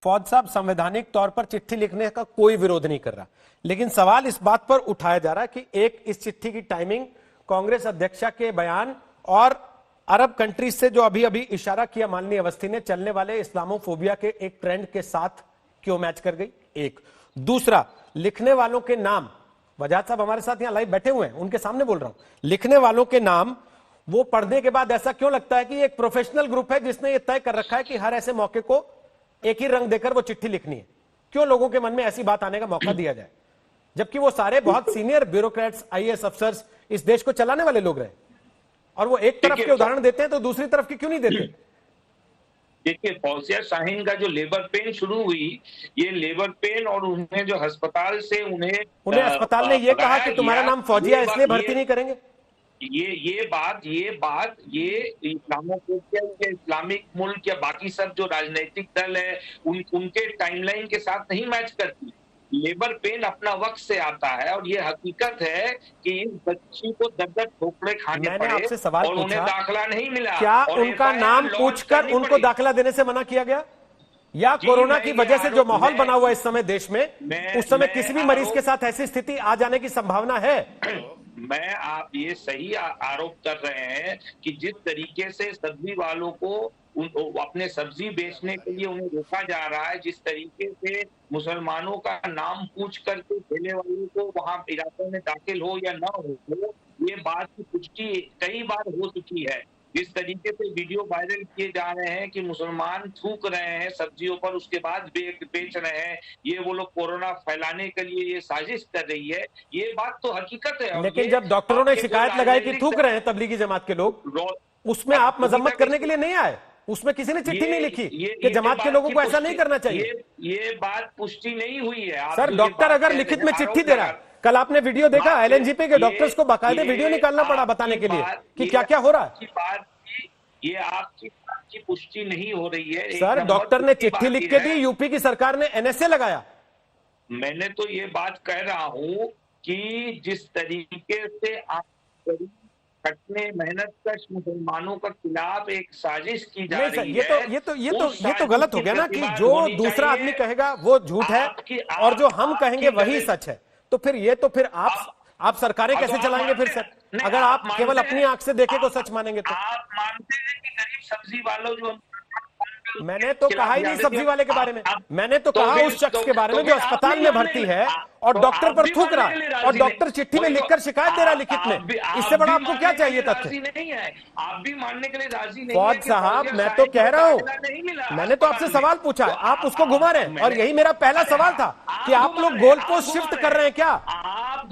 फौज साहब संवैधानिक तौर पर चिट्ठी लिखने का कोई विरोध नहीं कर रहा, लेकिन सवाल इस बात पर उठाया जा रहा है कि एक इस चिट्ठी की टाइमिंग कांग्रेस अध्यक्षा के बयान और अरब कंट्रीज से जो अभी अभी इशारा किया माननीय अवस्थी ने, चलने वाले इस्लामोफोबिया के एक ट्रेंड के साथ क्यों मैच कर गई? एक। दूसरा, लिखने वालों के नाम, वजाहत साहब हमारे साथ यहां लाइव बैठे हुए हैं, उनके सामने बोल रहा हूं, लिखने वालों के नाम वो पढ़ने के बाद ऐसा क्यों लगता है कि एक प्रोफेशनल ग्रुप है जिसने ये तय कर रखा है कि हर ऐसे मौके को एक ही रंग देकर वो चिट्ठी लिखनी है? क्यों लोगों के मन में ऐसी बात आने का मौका दिया जाए, जबकि वो सारे बहुत सीनियर ब्यूरोक्रेट्स, आईएएस अफसर्स इस देश को चलाने वाले लोग रहे, और वो एक तरफ के उदाहरण देते हैं तो दूसरी तरफ की क्यों नहीं देते? देखिए, फौजिया शाहीन का जो लेबर पेन शुरू हुई, ये लेबर पेन और उन्हें जो अस्पताल से उन्हें अस्पताल ने ये कहा कि तुम्हारा नाम फौजिया इसलिए भर्ती नहीं करेंगे, ये बात इस्लामोफोबिया या इस्लामिक मुल्क या बाकी सब जो राजनीतिक दल है उनके टाइमलाइन के साथ नहीं मैच करती। लेबर पेन अपना वक्त से आता है और ये हकीकत है कि इस बच्ची को 10 ठोकरे खाने पड़े आपसे सवाल और उन्हें दाखिला नहीं मिला। क्या उनका नाम पूछकर उनको दाखिला देने से मना किया गया, या कोरोना की वजह से जो माहौल बना हुआ है इस समय देश में, उस समय किसी भी मरीज के साथ ऐसी स्थिति आ जाने की संभावना है? आप ये सही आरोप कर रहे हैं कि जिस तरीके से सब्जी वालों को अपने सब्जी बेचने के लिए उन्हें रोका जा रहा है, जिस तरीके से मुसलमानों का नाम पूछ करके ठेले वालों को वहां इलाके में दाखिल हो या ना हो, ये बात की पुष्टि कई बार हो चुकी है। जिस तरीके से वीडियो वायरल किए जा रहे हैं कि मुसलमान थूक रहे हैं सब्जियों पर, उसके बाद बेच रहे हैं, ये वो लोग कोरोना फैलाने के लिए ये साजिश कर रही है, ये बात तो हकीकत है। लेकिन जब डॉक्टरों ने शिकायत लगाई कि थूक रहे हैं तबलीगी जमात के लोग, उसमें आप मजम्मत करने के लिए नहीं आए, उसमें किसी ने चिट्ठी नहीं लिखी कि जमात के लोगों को ऐसा नहीं करना चाहिए। ये बात पुष्टि नहीं हुई है सर। डॉक्टर अगर लिखित में चिट्ठी दे रहा है, कल आपने वीडियो देखा, एलएनजीपी के डॉक्टर्स को बाकायदे वीडियो निकालना पड़ा बताने के लिए कि क्या क्या हो रहा है। ये आपकी पुष्टि नहीं हो रही है सर। डॉक्टर ने चिट्ठी लिख के दी, यूपी की सरकार ने एनएसए लगाया। मैंने तो ये बात कह रहा हूं कि जिस तरीके से आप कटने मेहनत कश मुसलमानों के खिलाफ एक साजिश की जा रही है, ये तो गलत हो गया ना कि जो दूसरा आदमी कहेगा वो झूठ है और जो हम कहेंगे वही सच है। तो फिर आप सरकारें कैसे चलाएंगे फिर सर, अगर आप केवल अपनी आंख से देखें तो सच मानेंगे तो? आप मानते हैं कि गरीब सब्जी वालों जो मैंने तो कहा ही नहीं सब्जी वाले के बारे में, मैंने तो कहा उस शख्स के बारे में जो अस्पताल में भर्ती है और डॉक्टर पर थूक रहा है और डॉक्टर चिट्ठी में लिखकर शिकायत दे रहा है लिखित में। इससे बड़ा आपको क्या चाहिए तथ्य? नहीं है, आप भी मानने के लिए राजी नहीं। फौज साहब, मैं तो कह रहा हूं, मैंने तो आपसे सवाल पूछा है, आप उसको घुमा रहे हैं, और यही मेरा पहला सवाल था कि आप लोग गोल पोस्ट शिफ्ट कर रहे हैं क्या?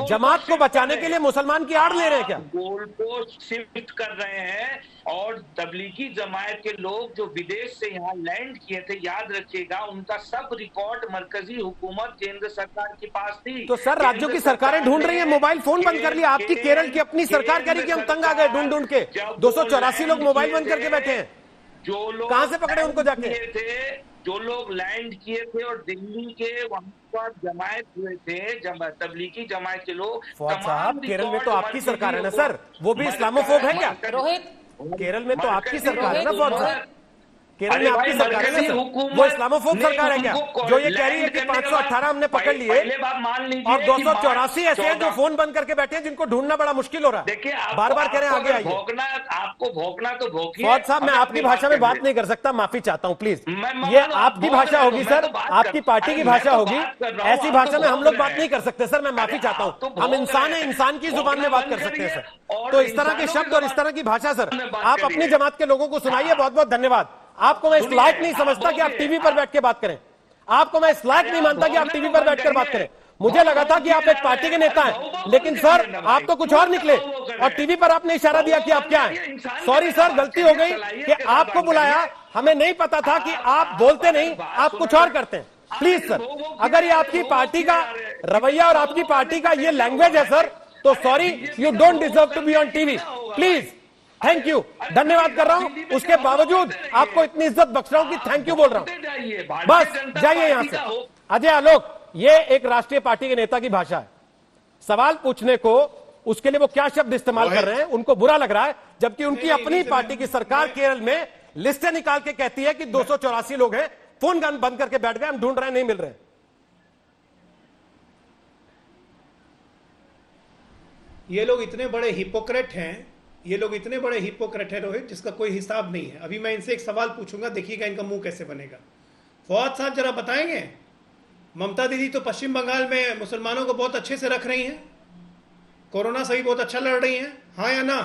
जमात को बचाने के लिए मुसलमान की आड़ ले रहे हैं क्या? गोल पोस्ट शिफ्ट कर रहे हैं और तबलीगी जमात के लोग जो विदेश से यहाँ लैंड किए थे, याद रखिएगा, उनका सब रिकॉर्ड मरकजी हुकूमत केंद्र सरकार के पास थी। तो सर, राज्यों की सरकारें ढूंढ रही है, मोबाइल फोन बंद कर लिया। आपकी केरल की अपनी सरकार कह रही कि हम तंग आ गए ढूंढ के, 284 लोग मोबाइल बंद करके बैठे हैं। जो लोग कहां से पकड़े उनको जाके? जो लोग लैंड किए थे और दिल्ली के वहां पर जमायत हुए थे, तबलीगी जमायत के लोग। फौज साहब, केरल में तो आपकी सरकार है ना सर, वो भी इस्लामोफोब है क्या? रोहित, केरल में तो आपकी सरकार है ना फौज साहब, केरल में आपकी सरकार है ना सर, वो इस्लामोफोब सरकार है क्या जो ये कह रही है कि 518 हमने पकड़ लिए और 284 ऐसे हैं जो फोन बंद करके बैठे हैं जिनको ढूंढना बड़ा मुश्किल हो रहा है? देखिए, बार बार कह रहे हैं आगे आइए। आपको भोंकना तो भोंकिए। फौज साहब, मैं आपकी भाषा में बात नहीं कर सकता, माफी चाहता हूं प्लीज। ये आपकी भाषा होगी सर, आपकी पार्टी की भाषा होगी, ऐसी भाषा में हम लोग बात नहीं कर सकते सर, मैं माफी चाहता हूं। हम इंसान है, इंसान की जुबान में बात कर सकते हैं सर। तो इस तरह के शब्द और इस तरह की भाषा सर आप अपनी जमात के लोगों को सुनाइए। बहुत बहुत धन्यवाद। आपको मैं इस लायक नहीं समझता कि आप टीवी पर बैठ के बात करें, आपको मैं इस लायक नहीं मानता कि आप टीवी पर बैठकर बात करें। मुझे लगा था कि आप एक पार्टी के नेता हैं, लेकिन सर आप तो कुछ और निकले और टीवी पर आपने इशारा दिया कि आप क्या हैं। सॉरी सर, गलती हो गई कि आपको बुलाया, हमें नहीं पता था कि आप बोलते नहीं, आप कुछ और करते हैं। प्लीज सर, अगर ये आपकी पार्टी का रवैया और आपकी पार्टी का ये लैंग्वेज है सर, तो sorry, you don't deserve to be on TV. Please, thank you, धन्यवाद कर रहा हूं। उसके बावजूद आपको इतनी इज्जत बख्श रहा हूं कि थैंक यू बोल रहा हूं। बस जाइए यहां से। अजय आलोक, ये एक राष्ट्रीय पार्टी के नेता की भाषा है। सवाल पूछने को उसके लिए वो क्या शब्द इस्तेमाल कर रहे हैं, उनको बुरा लग रहा है, जबकि उनकी अपनी पार्टी की सरकार केरल में लिस्टें निकाल के कहती है कि 284 लोग हैं फोन गन बंद करके बैठ गए, हम ढूंढ रहे हैं, नहीं मिल रहे। ये लोग इतने बड़े हिपोक्रेट हैं, ये लोग इतने बड़े हिपोक्रेट हैं रोहित, जिसका कोई हिसाब नहीं है। अभी मैं इनसे एक सवाल पूछूंगा, देखिएगा इनका मुंह कैसे बनेगा। फवाद साहब जरा बताएंगे, ममता दीदी तो पश्चिम बंगाल में मुसलमानों को बहुत अच्छे से रख रही हैं, कोरोना से भी बहुत अच्छा लड़ रही हैं, हाँ या ना?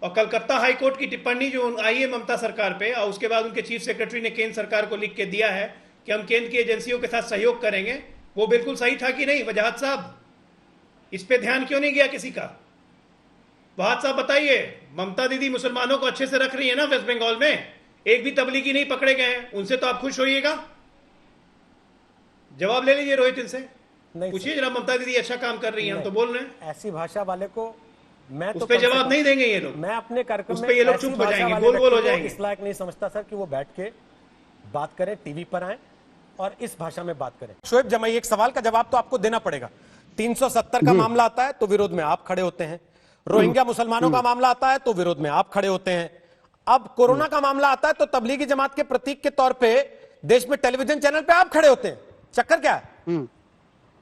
और कलकत्ता हाई कोर्ट की टिप्पणी जो आई है ममता सरकार पे, और उसके बाद उनके चीफ सेक्रेटरी ने केंद्र सरकार को लिख के दिया है कि हम केंद्र की एजेंसियों के साथ सहयोग करेंगे, वो बिल्कुल सही था कि नहीं? वजाहत साहब, इस पे ध्यान क्यों नहीं गया किसी का? वजाहत साहब बताइए, ममता दीदी मुसलमानों को अच्छे से रख रही है ना वेस्ट बंगाल में? एक भी तबलीगी नहीं पकड़े गए हैं, उनसे तो आप खुश होइएगा। जवाब ले लीजिए रोहित इनसे, पूछिए जरा, ममता दीदी अच्छा काम कर रही है, हम तो बोल रहे हैं। ऐसी भाषा वाले को मैं उस पे जवाब नहीं देंगे ये लोग, मैं अपने कार्यक्रम में ये लोग चुप हो जाएंगे, बोल हो जाएंगे। इस लायक नहीं समझता सर कि वो बैठ के बात करें, टीवी पर आए और इस भाषा में बात करें। शोएब जमाई, एक सवाल का जवाब तो आपको देना पड़ेगा। 370 का मामला आता है तो विरोध में आप खड़े होते हैं, रोहिंग्या मुसलमानों का मामला आता है तो विरोध में आप खड़े होते हैं, अब कोरोना का मामला आता है तो तबलीगी जमात के प्रतीक के तौर पे देश में टेलीविजन चैनल पे आप खड़े होते हैं। चक्कर क्या है?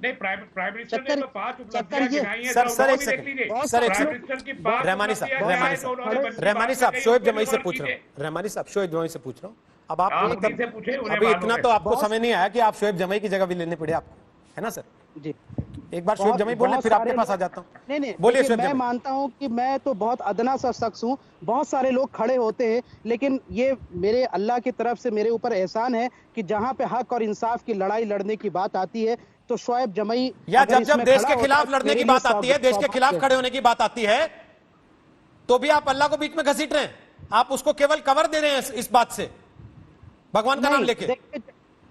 नहीं, प्राइम मिनिस्टर ने तो 5 उपलब्धियां गिनाई हैं। सर एक सेकंड, सर एक सेकंड, रहमानी साहब, शोएब जमाई से पूछ रहा हूँ, रहमानी साहब शोएब जमाई से पूछ रहा हूँ। अब आप अभी इतना तो आपको समय नहीं आया कि आप शोएब जमाई की जगह भी लेने पड़े आपको, है ना सर? जी, एक बार शोएब जमाई बोले, फिर आपके पास आ जाता हूँ। नहीं, बोलिए शोएब मैं जमाई। मानता हूँ कि मैं तो बहुत अदना सा शख्स हूँ, बहुत सारे लोग खड़े होते हैं, लेकिन ये मेरे अल्लाह की तरफ से मेरे ऊपर एहसान है कि जहाँ पे हक और इंसाफ की लड़ाई लड़ने की बात आती है तो शोएब जमाई, या जब देश के खिलाफ लड़ने की बात आती है, देश के खिलाफ खड़े होने की बात आती है, तो भी आप अल्लाह को बीच में घसीट रहे हैं। आप उसको केवल कवर दे रहे हैं इस बात से, भगवान का नाम लेके।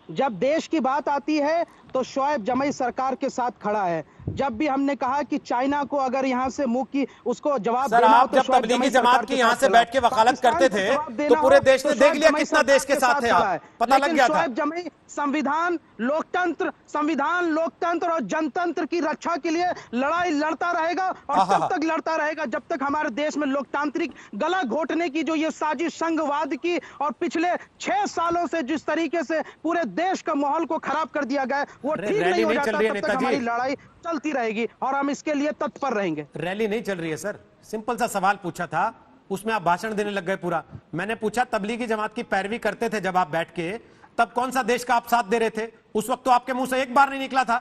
जब देश की बात आती है तो शोएब जमाई सरकार के साथ खड़ा है। जब भी हमने कहा कि चाइना को अगर यहाँ से मुंह की उसको जवाब सर, आप जब तबलीगी जमात की यहाँ से बैठ के वकालत करते थे तो पूरे देश ने देख लिया कितना देश के साथ है आप, पता लग गया था। शोएब जमाई संविधान, लोकतंत्र और जनतंत्र की रक्षा के लिए लड़ाई लड़ता रहेगा और तब तक लड़ता रहेगा जब तक हमारे देश में लोकतांत्रिक गला घोटने की जो ये साजिश संघवाद की और पिछले 6 सालों से जिस तरीके से पूरे देश का माहौल को खराब कर दिया गया, वो ठीक नहीं हो जाता, तब तक हमारी लड़ाई चलती रहेगी और हम इसके लिए तत्पर रहेंगे। रैली नहीं चल रही है सर, सिंपल सा सवाल पूछा था, उसमें आप भाषण देने लग गए पूरा। मैंने पूछा तबलीगी जमात की पैरवी करते थे जब आप बैठ के, तब कौन सा देश का आप साथ दे रहे थे? उस वक्त तो आपके मुंह से एक बार नहीं निकला था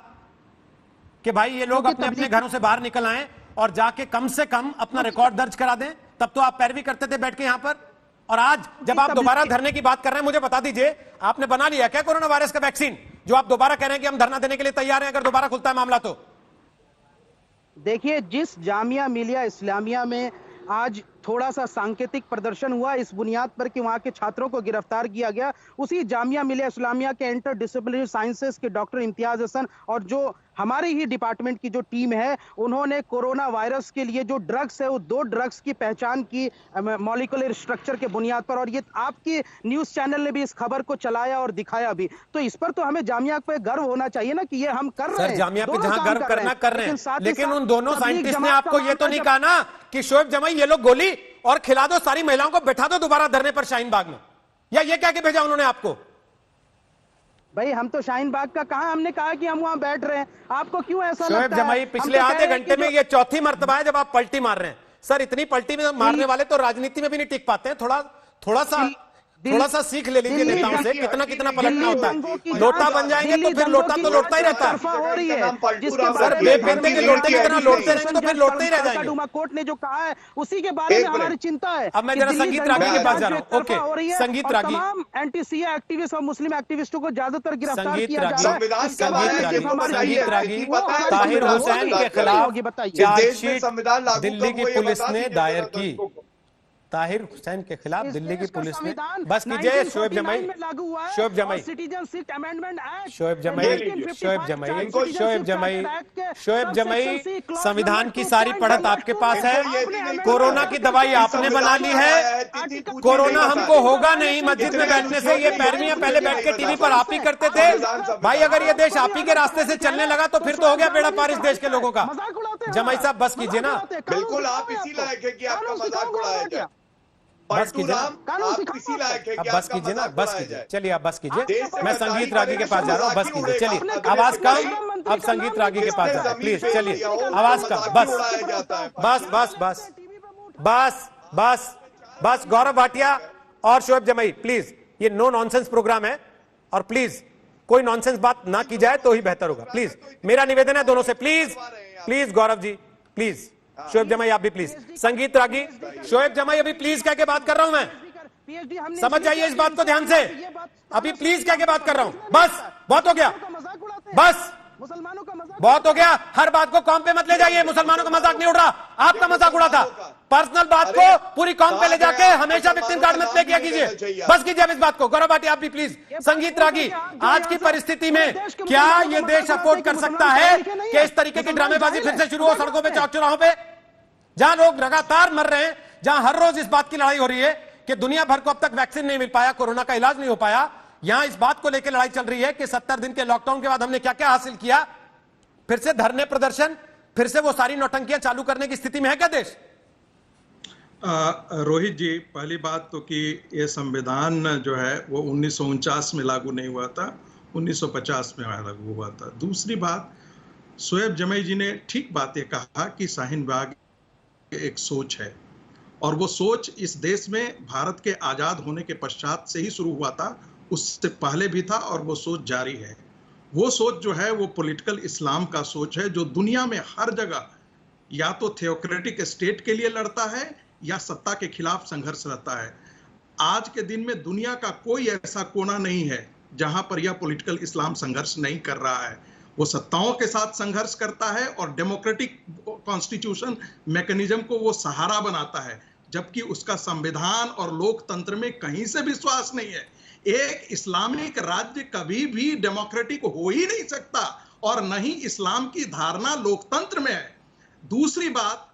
कि भाई ये लोग अपने अपने घरों से बाहर निकल आए और जाके कम से कम अपना रिकॉर्ड दर्ज करा दें। तब तो आप पैरवी करते थे बैठ के यहां पर। और आज जब आप दोबारा धरने की बात कर रहे हैं, मुझे बता दीजिए, आपने बना लिया क्या कोरोना वायरस का वैक्सीन, जो आप दोबारा कह रहे हैं कि हम धरना देने के लिए तैयार हैं अगर दोबारा खुलता है मामला? तो देखिए, जिस जामिया मिलिया इस्लामिया में आज थोड़ा सा सांकेतिक प्रदर्शन हुआ इस बुनियाद पर कि वहां के छात्रों को गिरफ्तार किया गया, उसी जामिया मिलिया इस्लामिया के इंटर डिसिप्लिनरी साइंसेस के डॉक्टर इम्तियाज हसन और जो हमारी ही डिपार्टमेंट की जो टीम है, उन्होंने कोरोना वायरस के लिए जो ड्रग्स है वो 2 ड्रग्स की पहचान की मॉलिक्यूलर स्ट्रक्चर के बुनियाद पर, और ये आपकी न्यूज चैनल ने भी इस खबर को चलाया और दिखाया भी। तो इस पर तो हमें जामिया पे गर्व होना चाहिए ना कि ये हम कर रहे हैं। जामिया पे जहां गर्व करना कर रहे हैं, लेकिन उन दोनों साइंटिस्ट ने आपको ये तो नहीं कहा ना कि शोएब जमाई ये लोग गोली और खिला दो सारी महिलाओं को, बैठा दो दोबारा धरने पर शाहीन बाग में, या ये क्या के भेजा उन्होंने आपको? भाई हम तो शाहीन बाग का कहा, हमने कहा कि हम वहां बैठ रहे हैं, आपको क्यों ऐसा लगता है? शोएब जमाई पिछले आधे घंटे में ये चौथी मर्तबा है जब आप पलटी मार रहे हैं। सर, इतनी पलटी में मारने वाले तो राजनीति में भी नहीं टिक पाते हैं। थोड़ा सा सीख ले लीजिए नेताओं से, कितना पलटना होता है। लोटा बन जाएंगे तो फिर लोटा तो लौटता ही रहता है। सर, बेपेंदे के लोटे की तरह लौटते रहेंगे तो फिर लौटते ही रह जाएंगे। कोर्ट ने जो कहा है उसी के बारे में हमारी चिंता है। अब मैं जरा संगीत रागी के पास जा रहा हूँ। ओके, संगीत रागी। तमाम एंटी सीए एक्टिविस्ट और मुस्लिम एक्टिविस्टों को ज्यादातर गिरफ्तार किया जा रहा है। संगीत रागी, ताहिर हुसैन के खिलाफ चार्जशीट दिल्ली की पुलिस ने दायर की। ताहिर हुसैन के खिलाफ दिल्ली की पुलिस ने, बस कीजिए शोएब जमाई, शोएब जमाई, शोएब जमाई, शोएब जमाई, शोएब जमाई, शोएब जमाई, संविधान की सारी पढ़त आपके पास है। कोरोना की दवाई आपने बना ली है, कोरोना हमको होगा नहीं मस्जिद में बैठने से। ये पैरवियां पहले बैठ के टीवी पर आप ही करते थे भाई। अगर ये देश आप ही के रास्ते से चलने लगा तो फिर तो हो गया बेड़ा पार इस देश के लोगों का। जमाई साहब बस कीजिए ना। बिल्कुल, आप इसी लायक है कि आपका मजाक उड़ाया जाए। बस कीजिए ना। आप किसी लायक है अब कि बस आपका कीजिए ना, मजाक बस उड़ाया कीजिए। जाए? चलिए आप बस कीजिए, देश से मैं गद्दारी संगीत रागी के करेगा पास तो जा रहा हूँ। बस मजाक कीजिए, ही चलिए उड़ेगा। आवाज कम, प्रधानमंत्री अब का संगीत नाम रागी के पास जा रहा हूँ। प्लीज चलिए, आवाज कम, बस बस बस बस बस बस बस। गौरव भाटिया और शोएब जमई, प्लीज, ये नो नॉनसेंस प्रोग्राम है और प्लीज कोई नॉनसेंस बात ना की जाए तो ही बेहतर होगा। प्लीज मेरा निवेदन है दोनों से, please please Gaurav ji please, Shoaib Jamai आप भी प्लीज, संगीत रागी शोएब जमई अभी प्लीज कह के बात कर रहा हूं मैं, समझ जाइए इस बात को ध्यान से, अभी प्लीज कह के बात कर रहा हूं। बस बहुत हो गया, बस मुसलमानों का मजाक बहुत हो गया। हर बात को कौम पे मत ले जाइए, मुसलमानों का मजाक नहीं उड़ रहा, आपका मजाक उड़ा था। पर्सनल बात को पूरी कौम पे ले जाके हमेशा विक्टिम कार्ड मत प्ले किया कीजिए। बस कीजिए अब इस बात को। गौरव भाटिया आप भी प्लीज। संगीत रागी, आज की परिस्थिति में क्या ये देश अफोर्ड कर सकता है कि इस तरीके की ड्रामेबाजी फिर से शुरू हो सड़कों पे, चौक चौराहों पे, जहां लोग लगातार मर रहे हैं, जहां हर रोज इस बात की लड़ाई हो रही है कि दुनिया भर को अब तक वैक्सीन नहीं मिल पाया, कोरोना का इलाज नहीं हो पाया। यहां इस बात को लेकर लड़ाई चल रही है कि 70 दिन के लॉकडाउन के बाद हमने क्या क्या हासिल किया। फिर से धरने प्रदर्शन, फिर से वो सारी नौटंकियां चालू करने की स्थिति में है क्या देश? रोहित जी, पहली बात तो कि ये संविधान जो है वो 1949 में लागू नहीं हुआ था, 1950 में लागू हुआ था। दूसरी बात, शोएब जमई जी ने ठीक बात ये कहा कि शाहीन बाग एक सोच है और वो सोच इस देश में भारत के आज़ाद होने के पश्चात से ही शुरू हुआ था, उससे पहले भी था और वो सोच जारी है। वो सोच जो है वो पॉलिटिकल इस्लाम का सोच है जो दुनिया में हर जगह या तो थियोक्रेटिक स्टेट के लिए लड़ता है या सत्ता के खिलाफ संघर्ष रहता है। आज के दिन में दुनिया का कोई ऐसा कोना नहीं है जहां पर यह पॉलिटिकल इस्लाम संघर्ष नहीं कर रहा है। वो सत्ताओं के साथ संघर्ष करता है और डेमोक्रेटिक कॉन्स्टिट्यूशन मैकेनिज्म को वो सहारा बनाता है, जबकि उसका संविधान और लोकतंत्र में कहीं से विश्वास नहीं है। एक इस्लामिक राज्य कभी भी डेमोक्रेटिक हो ही नहीं सकता और न ही इस्लाम की धारणा लोकतंत्र में है। दूसरी बात,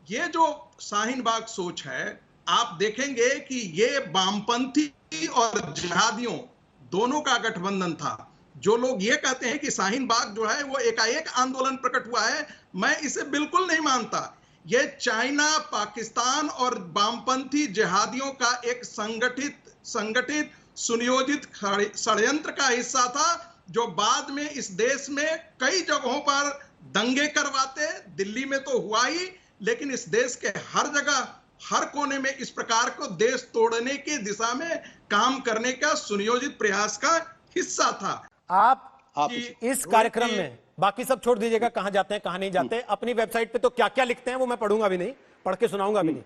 ये जो शाहीन बाग सोच है, आप देखेंगे कि ये वामपंथी और जिहादियों दोनों का गठबंधन था। जो लोग ये कहते हैं कि शाहीन बाग जो है वो एकाएक आंदोलन प्रकट हुआ है, मैं इसे बिल्कुल नहीं मानता। ये चाइना, पाकिस्तान और वामपंथी जिहादियों का एक संगठित सुनियोजित षड्यंत्र का हिस्सा था, जो बाद में इस देश में कई जगहों पर दंगे करवाते, दिल्ली में तो हुआ ही, लेकिन इस देश के हर जगह हर कोने में इस प्रकार को देश तोड़ने की दिशा में काम करने का सुनियोजित प्रयास का हिस्सा था। आप इस कार्यक्रम में बाकी सब छोड़ दीजिएगा, कहां जाते हैं कहां नहीं जाते, अपनी वेबसाइट पे तो क्या क्या लिखते हैं वो मैं पढ़ूंगा भी नहीं, पढ़ के सुनाऊंगा भी नहीं,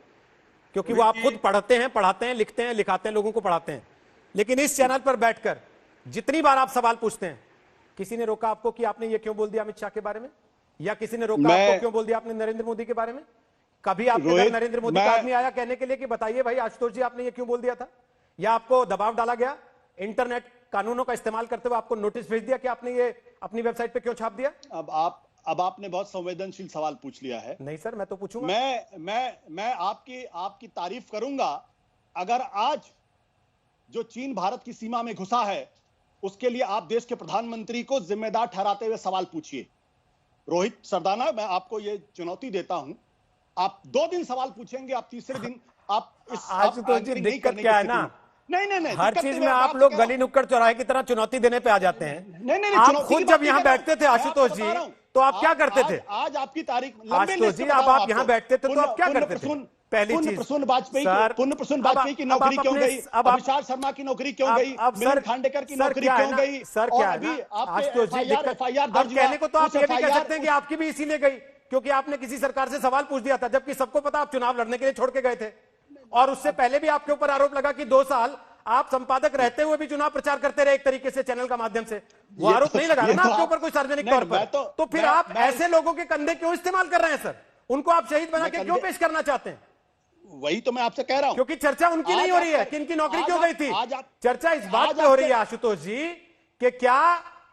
क्योंकि वो आप खुद पढ़ते हैं, पढ़ाते हैं, लिखते हैं, लिखाते हैं, लोगों को पढ़ाते हैं। लेकिन इस चैनल पर बैठकर जितनी बार आप सवाल पूछते हैं, किसी ने रोका आपको कि आपने ये क्यों बोल दिया अमित शाह के बारे में, या किसी ने रोका आपको क्यों बोल दिया आपने नरेंद्र मोदी के बारे में? कभी आपके घर नरेंद्र मोदी का आदमी आया कहने के लिए कि बताइए भाई आशुतोष जी आपने ये क्यों बोल दिया था? या आपको दबाव डाला गया, इंटरनेट कानूनों का इस्तेमाल करते हुए आपको नोटिस भेज दिया कि आपने ये अपनी वेबसाइट पे क्यों छाप दिया? अब आपने बहुत संवेदनशील सवाल पूछ लिया है। नहीं सर, मैं तो पूछूंगा। मैं आपकी तारीफ करूंगा अगर आज जो चीन भारत की सीमा में घुसा है उसके लिए आप देश के प्रधानमंत्री को जिम्मेदार ठहराते हुए सवाल पूछिए। रोहित सरदाना, मैं आपको ये चुनौती देता हूं, आप 2 दिन सवाल पूछेंगे, आप तीसरे दिन आप आज तो दिक्कत क्या है ना, नहीं हर चीज में आप लोग गली नुक्कड़ चौराहे की तरह चुनौती देने पे आ जाते हैं। नहीं, आप खुद जब यहाँ बैठते थे आशुतोष जी तो आप क्या करते थे? आज आपकी तारीख आशुतोष जी, अब आप यहाँ बैठते थे तो आप क्या करते थे? पहली चीज, प्रसून वाजपेयी की नौकरी क्यों गई? अभिषेक शर्मा की नौकरी क्यों गई? मिलिंद खांडेकर की नौकरी क्यों गई? सर क्या है आशुतोष जी, कहने को तो आप ये भी कह सकते हैं कि आपकी भी इसीलिए गई क्योंकि आपने किसी सरकार से सवाल पूछ दिया था, जबकि सबको पता आप चुनाव लड़ने के लिए छोड़ के गए थे। और उससे पहले भी आपके ऊपर आरोप लगा कि 2 साल आप संपादक रहते हुए भी चुनाव प्रचार करते रहे एक तरीके से चैनल का माध्यम से। वो आरोप नहीं लगा ना आपके ऊपर कोई सार्वजनिक तौर पर। तो फिर आप ऐसे लोगों के कंधे क्यों इस्तेमाल कर रहे हैं सर? उनको आप शहीद बना के क्यों पेश करना चाहते हैं? वही तो मैं आपसे कह रहा हूं, क्योंकि चर्चा उनकी नहीं हो रही है कि इनकी नौकरी क्यों गई थी। चर्चा इस बात पे हो रही है आशुतोष जी कि क्या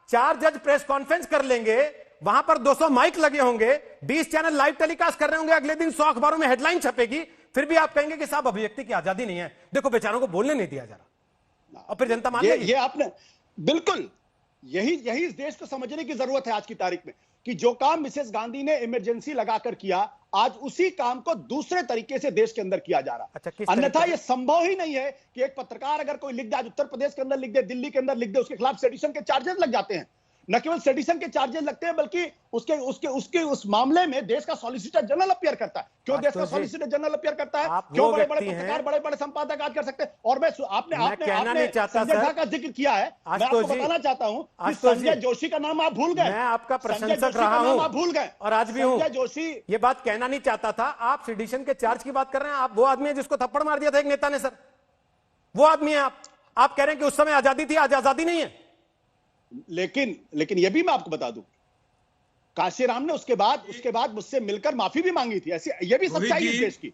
4 जज प्रेस कॉन्फ्रेंस कर लेंगे, वहां पर 200 माइक लगे होंगे, 20 चैनल लाइव टेलीकास्ट कर रहे होंगे, अगले दिन 100 अखबारों में हेडलाइन छपेगी, फिर भी आप कहेंगे कि साहब अभिव्यक्ति की आजादी नहीं है, देखो बेचारों को बोलने नहीं दिया जा रहा, और फिर जनता मान लेगी। ये आपने बिल्कुल यही इस देश को समझने की जरूरत है आज की तारीख में कि जो काम मिसेस गांधी ने इमरजेंसी लगाकर किया, आज उसी काम को दूसरे तरीके से देश के अंदर किया जा रहा है। अन्यथा यह संभव ही नहीं है कि एक पत्रकार अगर कोई लिख दे, आज उत्तर प्रदेश के अंदर लिख दे, दिल्ली के अंदर लिख दे, उसके खिलाफ सेडिशन के चार्जेस लग जाते हैं। न केवल सेडिशन के चार्जेस लगते हैं, बल्कि उसके उस मामले में देश का सॉलिसिटर जनरल अपीयर करता है। क्यों देश का सॉलिसिटर जनरल अपीयर करता है? क्यों बड़े बड़े पत्रकार, बड़े बड़े संपादक आज कर सकते हैं? और मैं आपने संजय झा का जिक्र किया है, मैं आपको बताना चाहता हूं कि संजय जोशी का नाम आप भूल गए। मैं आपका प्रशंसक रहा हूं, आप भूल गए और आज भी हूं। संजय जोशी ये बात कहना नहीं चाहता था। आप सेडिशन के चार्ज की बात कर रहे हैं। आप वो आदमी है जिसको थप्पड़ मार दिया था एक नेता ने, सर वो आदमी है आप कह रहे हैं कि उस समय आजादी थी, आज आजादी नहीं है। लेकिन यह भी मैं आपको बता दूं, कांशीराम ने उसके बाद मुझसे मिलकर माफी भी मांगी थी। ऐसी यह भी सच्चाई है इस देश की,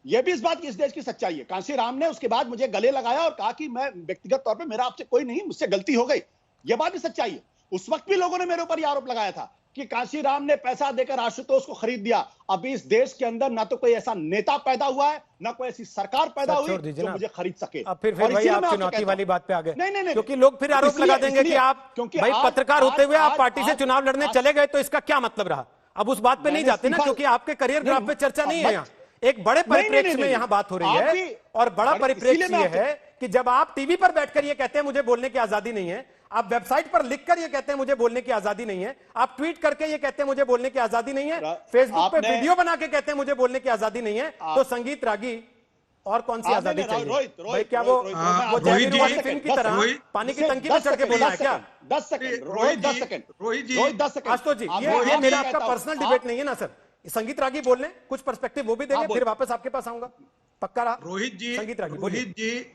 यह भी इस बात की इस देश की सच्चाई है। कांशीराम ने उसके बाद मुझे गले लगाया और कहा कि मैं व्यक्तिगत तौर पे मेरा आपसे कोई नहीं, मुझसे गलती हो गई। यह बात भी सच्चाई है। उस वक्त भी लोगों ने मेरे ऊपर यह आरोप लगाया था कि कांशीराम ने पैसा देकर आशुतोष को खरीद दिया। अभी इस देश के अंदर ना तो कोई ऐसा नेता पैदा हुआ है, ना कोई ऐसी सरकार पैदा हुई जो मुझे खरीद सके। अब फिर भाई आप चुनौती वाली बात पे आ गए। नहीं, क्योंकि लोग फिर आरोप लगा देंगे कि आप भाई पत्रकार होते हुए आप पार्टी से चुनाव लड़ने चले गए, तो इसका क्या मतलब रहा? अब उस बात पे नहीं जाते ना, क्योंकि आपके करियर ग्राफ पे चर्चा नहीं है। यहाँ एक बड़े परिप्रेक्ष्य में यहाँ बात हो रही है, और बड़ा परिप्रेक्ष्य ये है कि जब आप टीवी पर बैठकर ये कहते हैं मुझे बोलने की आजादी नहीं है, आप वेबसाइट पर लिखकर ये कहते हैं मुझे बोलने की आजादी नहीं है, आप ट्वीट करके ये कहते हैं मुझे बोलने की आजादी नहीं है, फेसबुक पे वीडियो बना के कहते हैं मुझे बोलने की आजादी नहीं है, तो संगीत रागी और कौन सी आजादी चाहिए? भाई क्या वो जयवीर वाली फिल्म की तरह पानी की टंकी पे चढ़ के बोला है क्या? 10 second Rohit, 10 second Rohit, 10 second Ashutosh ji, ये मेरा आपका पर्सनल डिबेट नहीं है ना सर। संगीत रागी बोल लें, कुछ पर्सपेक्टिव वो भी देंगे, फिर वापस आपके पास आऊंगा। पक्का रहा? रोहित जी, संगीत रागी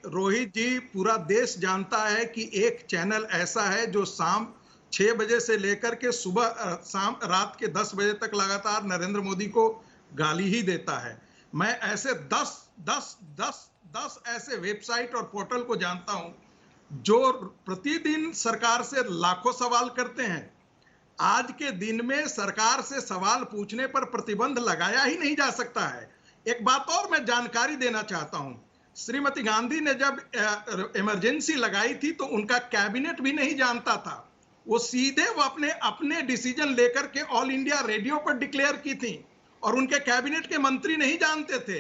रोहित जी, पूरा देश जानता है कि एक चैनल ऐसा है जो शाम 6 बजे से लेकर के सुबह शाम रात के 10 बजे तक लगातार नरेंद्र मोदी को गाली ही देता है। मैं ऐसे 10 ऐसे वेबसाइट और पोर्टल को जानता हूं जो प्रतिदिन सरकार से लाखों सवाल करते हैं। आज के दिन में सरकार से सवाल पूछने पर प्रतिबंध लगाया ही नहीं जा सकता है। एक बात और मैं जानकारी देना चाहता हूं, श्रीमती गांधी ने जब इमरजेंसी लगाई थी तो उनका कैबिनेट भी नहीं जानता था। वो सीधे वो अपने डिसीजन लेकर के ऑल इंडिया रेडियो पर डिक्लेयर की थी, और उनके कैबिनेट के मंत्री नहीं जानते थे।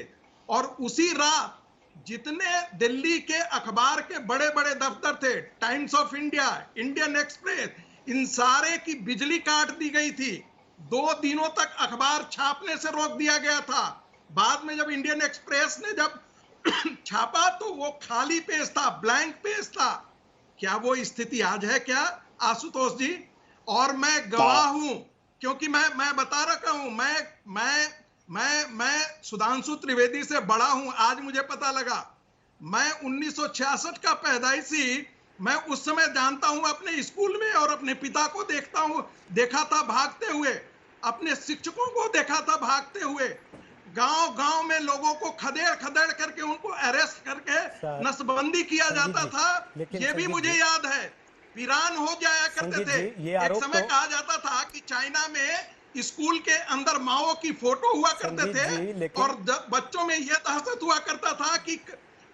और उसी रात जितने दिल्ली के अखबार के बड़े बड़े दफ्तर थे, Times of India, Indian Express, इन सारे की बिजली काट दी गई थी। 2 दिनों तक अखबार छापने से रोक दिया गया था। बाद में जब इंडियन एक्सप्रेस ने जब छापा तो वो खाली पेज था, ब्लैंक पेज था। क्या वो स्थिति आज है क्या आशुतोष जी? और मैं गवाह हूं, क्योंकि मैं बता रखा हूं, मैं सुधांशु त्रिवेदी से बड़ा हूं। आज मुझे पता लगा, मैं 1966 का पैदाइशी, मैं उस समय जानता हूं, अपने स्कूल में और अपने पिता को देखा था भागते हुए, अपने शिक्षकों को देखा था भागते हुए। गांव में लोगों को खदेड़ करके उनको अरेस्ट करके नसबंदी किया जाता था। ये भी मुझे याद है। वीरान हो जाया करते थे। एक समय कहा जाता था कि चाइना में स्कूल के अंदर माओ की फोटो हुआ करते थे, और बच्चों में यह दहशत हुआ करता था कि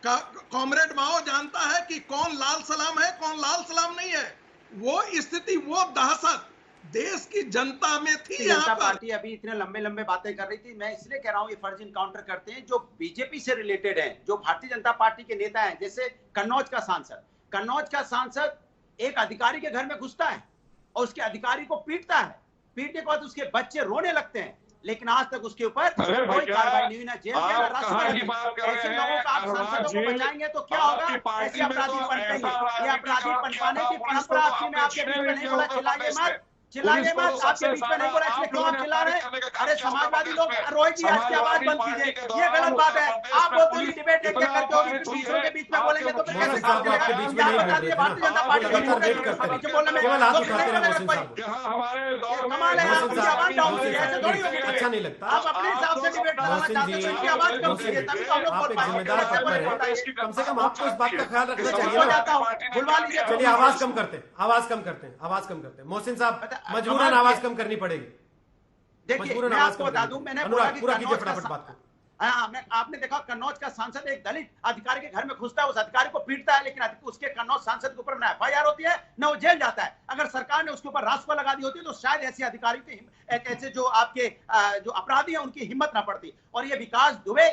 कॉमरेड माओ जानता है कि कौन लाल सलाम है, कौन लाल सलाम नहीं है। वो स्थिति, वो दहशत देश की जनता में थी। जनता पार्टी अभी इतने लंबे बातें कर रही थी। मैं इसलिए कह रहा हूं ये फर्ज इनकाउंटर करते हैं जो बीजेपी से रिलेटेड हैं, जो भारतीय जनता पार्टी के नेता हैं। जैसे कन्नौज का सांसद एक अधिकारी के घर में घुसता है और उसके अधिकारी को पीटता है। पीटने के बाद उसके बच्चे रोने लगते हैं, लेकिन आज तक उसके ऊपर कोई कार्रवाई नहीं हुई, ना जेल में, ना राष्ट्रपति। ऐसे लोगों का आप सांसदों को बचाएंगे तो क्या होगा? ऐसे अपराधी पनपेंगे। ये अपराधी पनपाने की परंपरा आपकी में आपके बीच में नहीं बोला। चिल्लाइए मत, आपके बीच में नहीं बोला, इसलिए क्यों आप चिल्ला रहे हैं? अरे समाजवादी लोग, रोहित जी आज की आवाज बंद कीजिए, ये गलत बात है। आप बोलते हैं डिबेट एक करके होगी, दूसरों के बीच में बोलेंगे तो फिर कैसे काम चलेगा? भारतीय जनता पार्टी बोलने में कमाल है। आप उनकी आवाज डाउन कीजिए, ऐसे थोड़ी होगी। अच्छा नहीं लगता। आप अपने हिसाब से डिबेट कराना चाहते हैं तो इनकी आवाज कम कीजिए, तभी तो हम लोग बोल पाएंगे। कम से कम आपको इस बात का ख्याल रखना चाहिए। बुलवा लीजिए। चलिए आवाज कम करते हैं। मोहसिन साहब, मजबूरन आवाज कम करनी पड़ेगी। देखिए मैं आपको बता दूं, मैंने बोला कि पूरा कीजिए फटाफट बात को। आपने देखा कन्नौज का सांसद एक दलित अधिकारी के घर में घुसता है, उस अधिकारी को पीटता है, लेकिन उसके कन्नौज सांसद के ऊपर न FIR होती है न वो जेल जाता है। अगर सरकार ने उसके ऊपर रासुका लगा दी होती तो शायद ऐसे अधिकारी की, ऐसे जो आपके जो अपराधी हैं उनकी हिम्मत ना पड़ती। और ये विकास दुबे,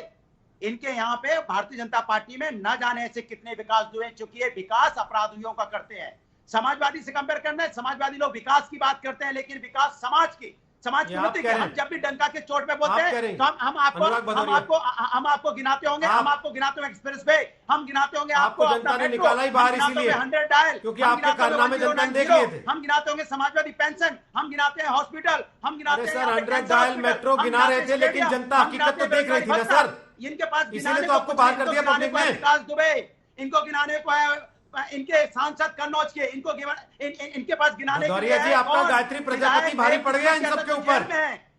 इनके यहाँ पे भारतीय जनता पार्टी में न जाने ऐसे कितने विकास दुबे, चूंकि ये विकास अपराधियों का करते हैं। समाजवादी से कंपेयर करना है, समाजवादी लोग विकास की बात करते हैं, लेकिन विकास समाज की उन्नति की। हम जब भी डंका के चोट पे बोलते हैं तो हम आपको गिनाते होंगे, हम आपको गिनाते होंगे एक्सप्रेस वे, हम गिनाते होंगे आपको जनता ने निकाला ही बाहर इसीलिए 100 डायल, क्योंकि आपके कारनामे जनता ने देख लिए थे। हम गिनाते होंगे समाजवादी पेंशन, हम गिनाते हैं हॉस्पिटल, हम गिनाते हैं सर 100 डायल मेट्रो गिना रहे थे, लेकिन जनता हकीकत तो देख रही थी ना सर। इनके पास इसीलिए तो आपको बाहर कर दिया पब्लिक में। विकास दुबे, इनको गिनाने को है, इनके सांसद कन्नौज के, इनको इनके पास गिनाने के लिए जी आपका गायत्री प्रजापति भारी पड़ गया इन सबके ऊपर।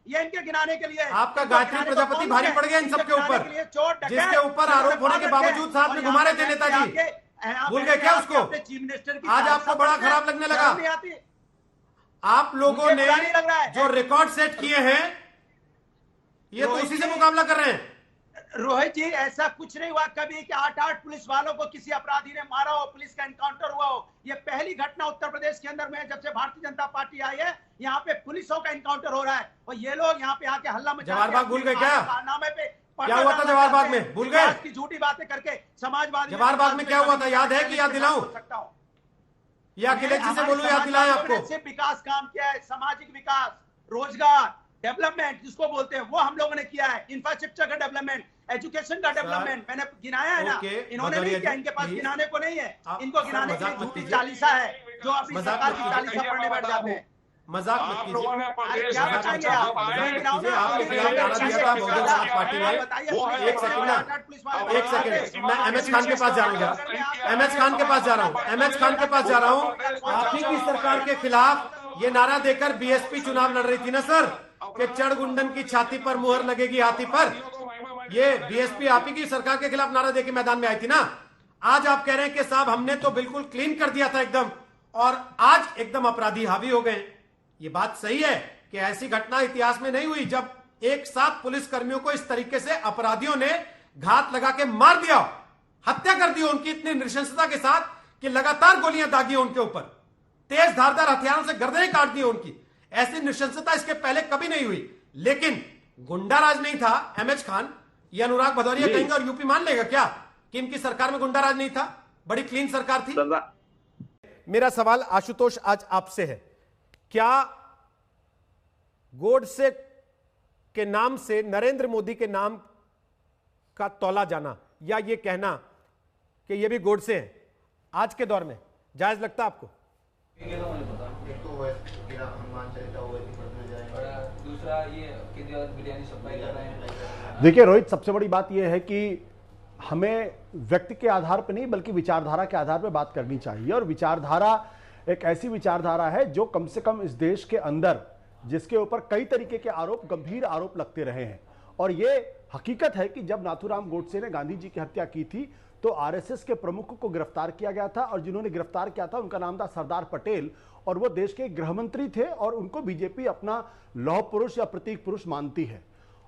ये इनके गिनाने के लिए आपका गायत्री प्रजापति भारी पड़ गया इन सबके ऊपर, जिसके ऊपर आरोप होने के बावजूद साहब ने घुमा रहे थे नेताजी। भूल गए क्या उसको? चीफ मिनिस्टर की आज आपको बड़ा खराब लगने लगा। आप लोगों ने जो रिकॉर्ड सेट किए हैं ये तो उसी से मुकाबला कर रहे हैं। रोहित जी, ऐसा कुछ नहीं हुआ कभी कि 8 पुलिस वालों को किसी अपराधी ने मारा हो, पुलिस का एनकाउंटर हुआ हो। ये पहली घटना उत्तर प्रदेश के अंदर में जब से भारतीय जनता पार्टी आई है, यहाँ पे पुलिसों का एनकाउंटर हो रहा है और ये लोग यहाँ पे आके हल्ला मचा। जवाहर बाग भूल गए क्या? कारनामे पे क्या हुआ था जवाहर बाग में? भूल गए? की झूठी बातें करके समाजवादी। जवाहर बाग में क्या हुआ था याद है कि याद दिलाऊं? या अखिलेश जी से बोलूं याद दिलाएं आपको? सिर्फ विकास काम किया है, सामाजिक विकास, रोजगार, डेवलपमेंट जिसको बोलते हैं वो हम लोगों ने किया है। इंफ्रास्ट्रक्चर का डेवलपमेंट, एजुकेशन का डेवलपमेंट मैंने गिनाया है ना, इन्होंने नहीं किया। इनके पास गिनाने को नहीं है, इनको गिनाने के लिए झूठी चालीसा है जो अपनी सरकार की चालीसा पढ़ने बैठ जाते हैं। मजाक मत कीजिए। क्या बताएंगे आप? एक सेकंड मैं एमएच खान के पास जा रहा हूँ, एमएच खान के पास जा रहा हूँ, एमएच खान के पास जा रहा हूँ। आप ही की सरकार के खिलाफ ये नारा देकर बीएसपी चुनाव लड़ रही थी ना सर, कि चढ़ गुंडन की छाती पर मुहर लगेगी हाथी पर। ये बीएसपी आप ही की सरकार के खिलाफ नारा देकर मैदान में आई थी ना। आज आप कह रहे हैं कि साहब हमने तो बिल्कुल क्लीन कर दिया था एकदम, और आज एकदम अपराधी हावी हो गए। ये बात सही है कि ऐसी घटना इतिहास में नहीं हुई जब एक साथ पुलिस कर्मियों को इस तरीके से अपराधियों ने घात लगा के मार दिया, हत्या कर दी उनकी इतनी नृशंसता के साथ कि लगातार गोलियां दागी उनके ऊपर, तेज धारदार हथियारों से गर्दनें काट दी उनकी। ऐसी नृशंसता इसके पहले कभी नहीं हुई। लेकिन गुंडा राज नहीं था एमएच खान, ये अनुराग भदौरिया कहेंगे और यूपी मान लेगा क्या कि इनकी सरकार में गुंडा राज नहीं था? बड़ी क्लीन सरकार थी। मेरा सवाल आशुतोष आज आपसे है, क्या गोडसे के नाम से नरेंद्र मोदी के नाम का तौला जाना या ये कहना कि ये भी गोडसे हैं आज के दौर में जायज लगता आपको? दूसरा ये बिरयानी सप्लाई कर रहे हैं। देखिए रोहित, सबसे बड़ी बात यह है कि हमें व्यक्ति के आधार पर नहीं बल्कि विचारधारा के आधार पर बात करनी चाहिए। और विचारधारा एक ऐसी विचारधारा है जो कम से कम इस देश के अंदर, जिसके ऊपर कई तरीके के आरोप, गंभीर आरोप लगते रहे हैं। और ये हकीकत है कि जब नाथूराम गोडसे ने गांधी जी की हत्या की थी तो आरएसएस के प्रमुख को गिरफ्तार किया गया था, और जिन्होंने गिरफ्तार किया था उनका नाम था सरदार पटेल, और वो देश के गृह मंत्री थे, और उनको बीजेपी अपना लौह पुरुष या प्रतीक पुरुष मानती है।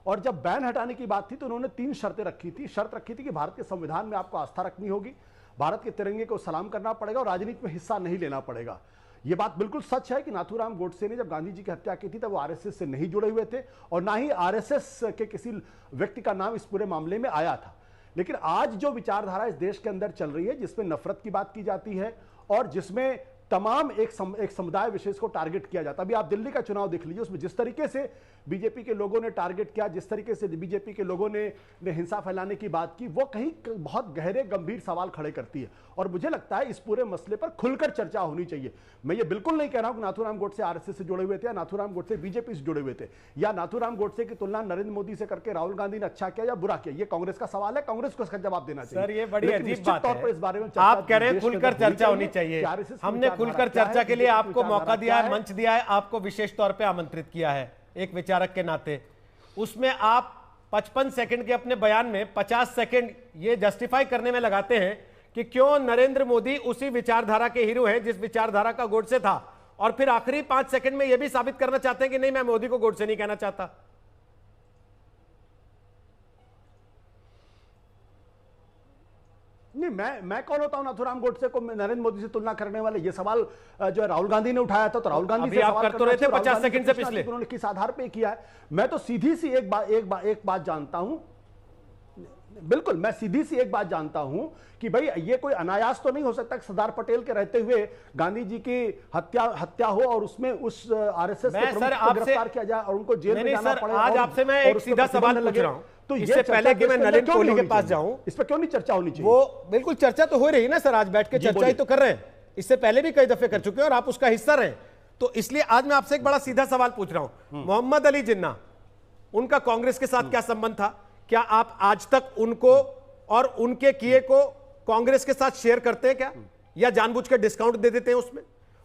और जब बैन हटाने की बात थी तो उन्होंने 3 शर्तें रखी थी। शर्त रखी थी कि भारत के संविधान में आपको आस्था रखनी होगी, भारत के तिरंगे को सलाम करना पड़ेगा और राजनीति में हिस्सा नहीं लेना पड़ेगा। यह बात बिल्कुल सच है कि नाथूराम गोडसे ने जब गांधी जी की हत्या की थी तब वो आरएसएस से नहीं जुड़े हुए थे, और ना ही आरएसएस के किसी व्यक्ति का नाम इस पूरे मामले में आया था। लेकिन आज जो विचारधारा इस देश के अंदर चल रही है, जिसमें नफरत की बात की जाती है और जिसमें तमाम एक समुदाय विशेष को टारगेट किया जाता है। अभी आप दिल्ली का चुनाव देख लीजिए, उसमें जिस तरीके से बीजेपी के लोगों ने टारगेट किया, जिस तरीके से बीजेपी के लोगों ने हिंसा फैलाने की बात की, वो कहीं बहुत गहरे गंभीर सवाल खड़े करती है। और मुझे लगता है इस पूरे मसले पर खुलकर चर्चा होनी चाहिए। मैं ये बिल्कुल नहीं कह रहा हूं कि नाथूराम गोडसे आरएसएस से जुड़े हुए थे या नाथूराम गोडसे बीजेपी से जुड़े हुए थे, या नाथूराम गोडसे की तुलना नरेंद्र मोदी से करके राहुल गांधी ने अच्छा किया या बुरा किया। ये कांग्रेस का सवाल है, कांग्रेस को इसका जवाब देना चाहिए। सर ये बड़ी अजीब बात है, इस बारे में आप कह रहे हैं खुलकर चर्चा होनी चाहिए। हमने खुलकर चर्चा के लिए आपको मौका दिया है, मंच दिया है, आपको विशेष तौर पर आमंत्रित किया है एक विचारक के नाते। उसमें आप 55 सेकंड के अपने बयान में 50 सेकंड ये जस्टिफाई करने में लगाते हैं कि क्यों नरेंद्र मोदी उसी विचारधारा के हीरो हैं जिस विचारधारा का गोडसे था, और फिर आखिरी 5 सेकंड में यह भी साबित करना चाहते हैं कि नहीं, मैं मोदी को गोडसे नहीं कहना चाहता। नहीं, मैं कौन होता हूं नाथुराम गोडसे को नरेंद्र मोदी से तुलना करने वाले? ये सवाल जो है राहुल गांधी ने उठाया था, तो राहुल गांधी से आप कर तो रहे थे 50 सेकंड से पिछले, उन्होंने किस आधार पे किया है? मैं तो सीधी सी एक बात जानता हूं, बिल्कुल मैं सीधी सी एक बात जानता हूं कि भाई ये कोई अनायास तो नहीं हो सकता कि सरदार पटेल के रहते हुए गांधी जी की हत्या हो और उसमें उस आरएसएस के प्रमुख को गिरफ्तार किया जाए और उनको जेल में जाना पड़े। आज आपसे मैं एक सीधा सवाल पूछ रहा हूं, तो इससे पहले कि मैं नरेंद्र कोहली के पास जाऊं, इस पर क्यों नहीं चर्चा होनी चाहिए? वो बिल्कुल चर्चा तो हो रही है ना सर, आज बैठ के चर्चा ही तो कर रहे हैं, इससे पहले भी कई दफे कर चुके हैं और आप उसका हिस्सा रहे, तो इसलिए आज मैं आपसे एक बड़ा सीधा सवाल पूछ रहा हूं। मोहम्मद अली जिन्ना, उनका कांग्रेस के साथ क्या संबंध था? क्या आप आज तक उनको और उनके किए को कांग्रेस के साथ शेयर करते हैं क्या, या जानबूझ कर डिस्काउंट दे देते हैं उसमें?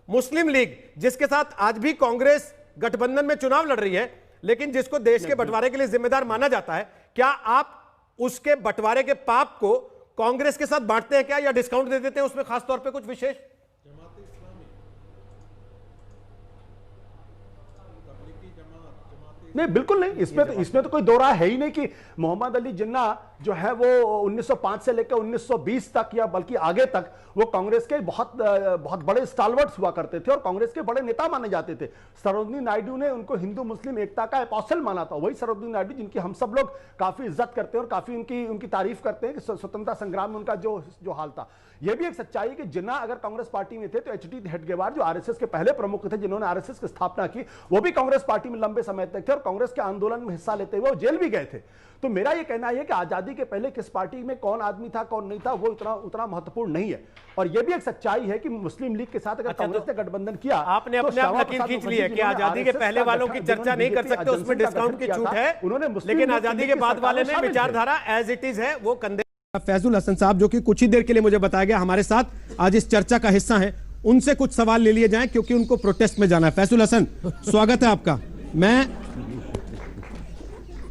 मुस्लिम लीग, जिसके साथ आज भी कांग्रेस गठबंधन में चुनाव लड़ रही है, लेकिन जिसको देश के बंटवारे के लिए जिम्मेदार माना जाता है, क्या आप उसके बंटवारे के पाप को कांग्रेस के साथ बांटते हैं क्या, या डिस्काउंट दे देते हैं उसमें खासतौर पर कुछ विशेष? नहीं, बिल्कुल नहीं, इसमें तो कोई दो राय है ही नहीं कि मोहम्मद अली जिन्ना जो है वो 1905 से लेकर 1920 तक या बल्कि आगे तक वो कांग्रेस के बहुत बड़े स्टालवर्ट्स हुआ करते थे और कांग्रेस के बड़े नेता माने जाते थे। सरोजिनी नायडू ने उनको हिंदू मुस्लिम एकता का एपोस्टल माना था, वही सरोजिनी नायडू जिनकी हम सब लोग काफी इज्जत करते हैं और काफी उनकी तारीफ करते हैं कि स्वतंत्रता संग्राम में उनका जो हाल था। यह भी एक सच्चाई है कि जिन्ना अगर कांग्रेस पार्टी में थे तो एच.डी. हेडगेवार जो आरएसएस के पहले प्रमुख थे, जिन्होंने आरएसएस की स्थापना की, वो भी कांग्रेस पार्टी में लंबे समय तक थे और कांग्रेस के आंदोलन में हिस्सा लेते हुए वो जेल भी गए थे। तो मेरा ये कहना है कि आजादी के पहले किस पार्टी में कौन आदमी था कौन नहीं था वो उतना महत्वपूर्ण नहीं है। और यह भी एक सच्चाई है कि मुस्लिम लीग के साथ अगर कांग्रेस ने गठबंधन किया, आपने अपने आप लकीर खींच ली है कि आजादी के पहले वालों की चर्चा नहीं कर सकते, उसमें डिस्काउंट की छूट है, लेकिन आजादी के बाद वाले में विचारधारा एज इट इज है वो कंधे। फैजुल हसन साहब, जो कि कुछ ही देर के लिए मुझे बताया गया हमारे साथ आज इस चर्चा का हिस्सा है, उनसे कुछ सवाल ले लिए जाएं क्योंकि उनको प्रोटेस्ट में जाना है। फैजुल हसन, स्वागत है आपका। मैं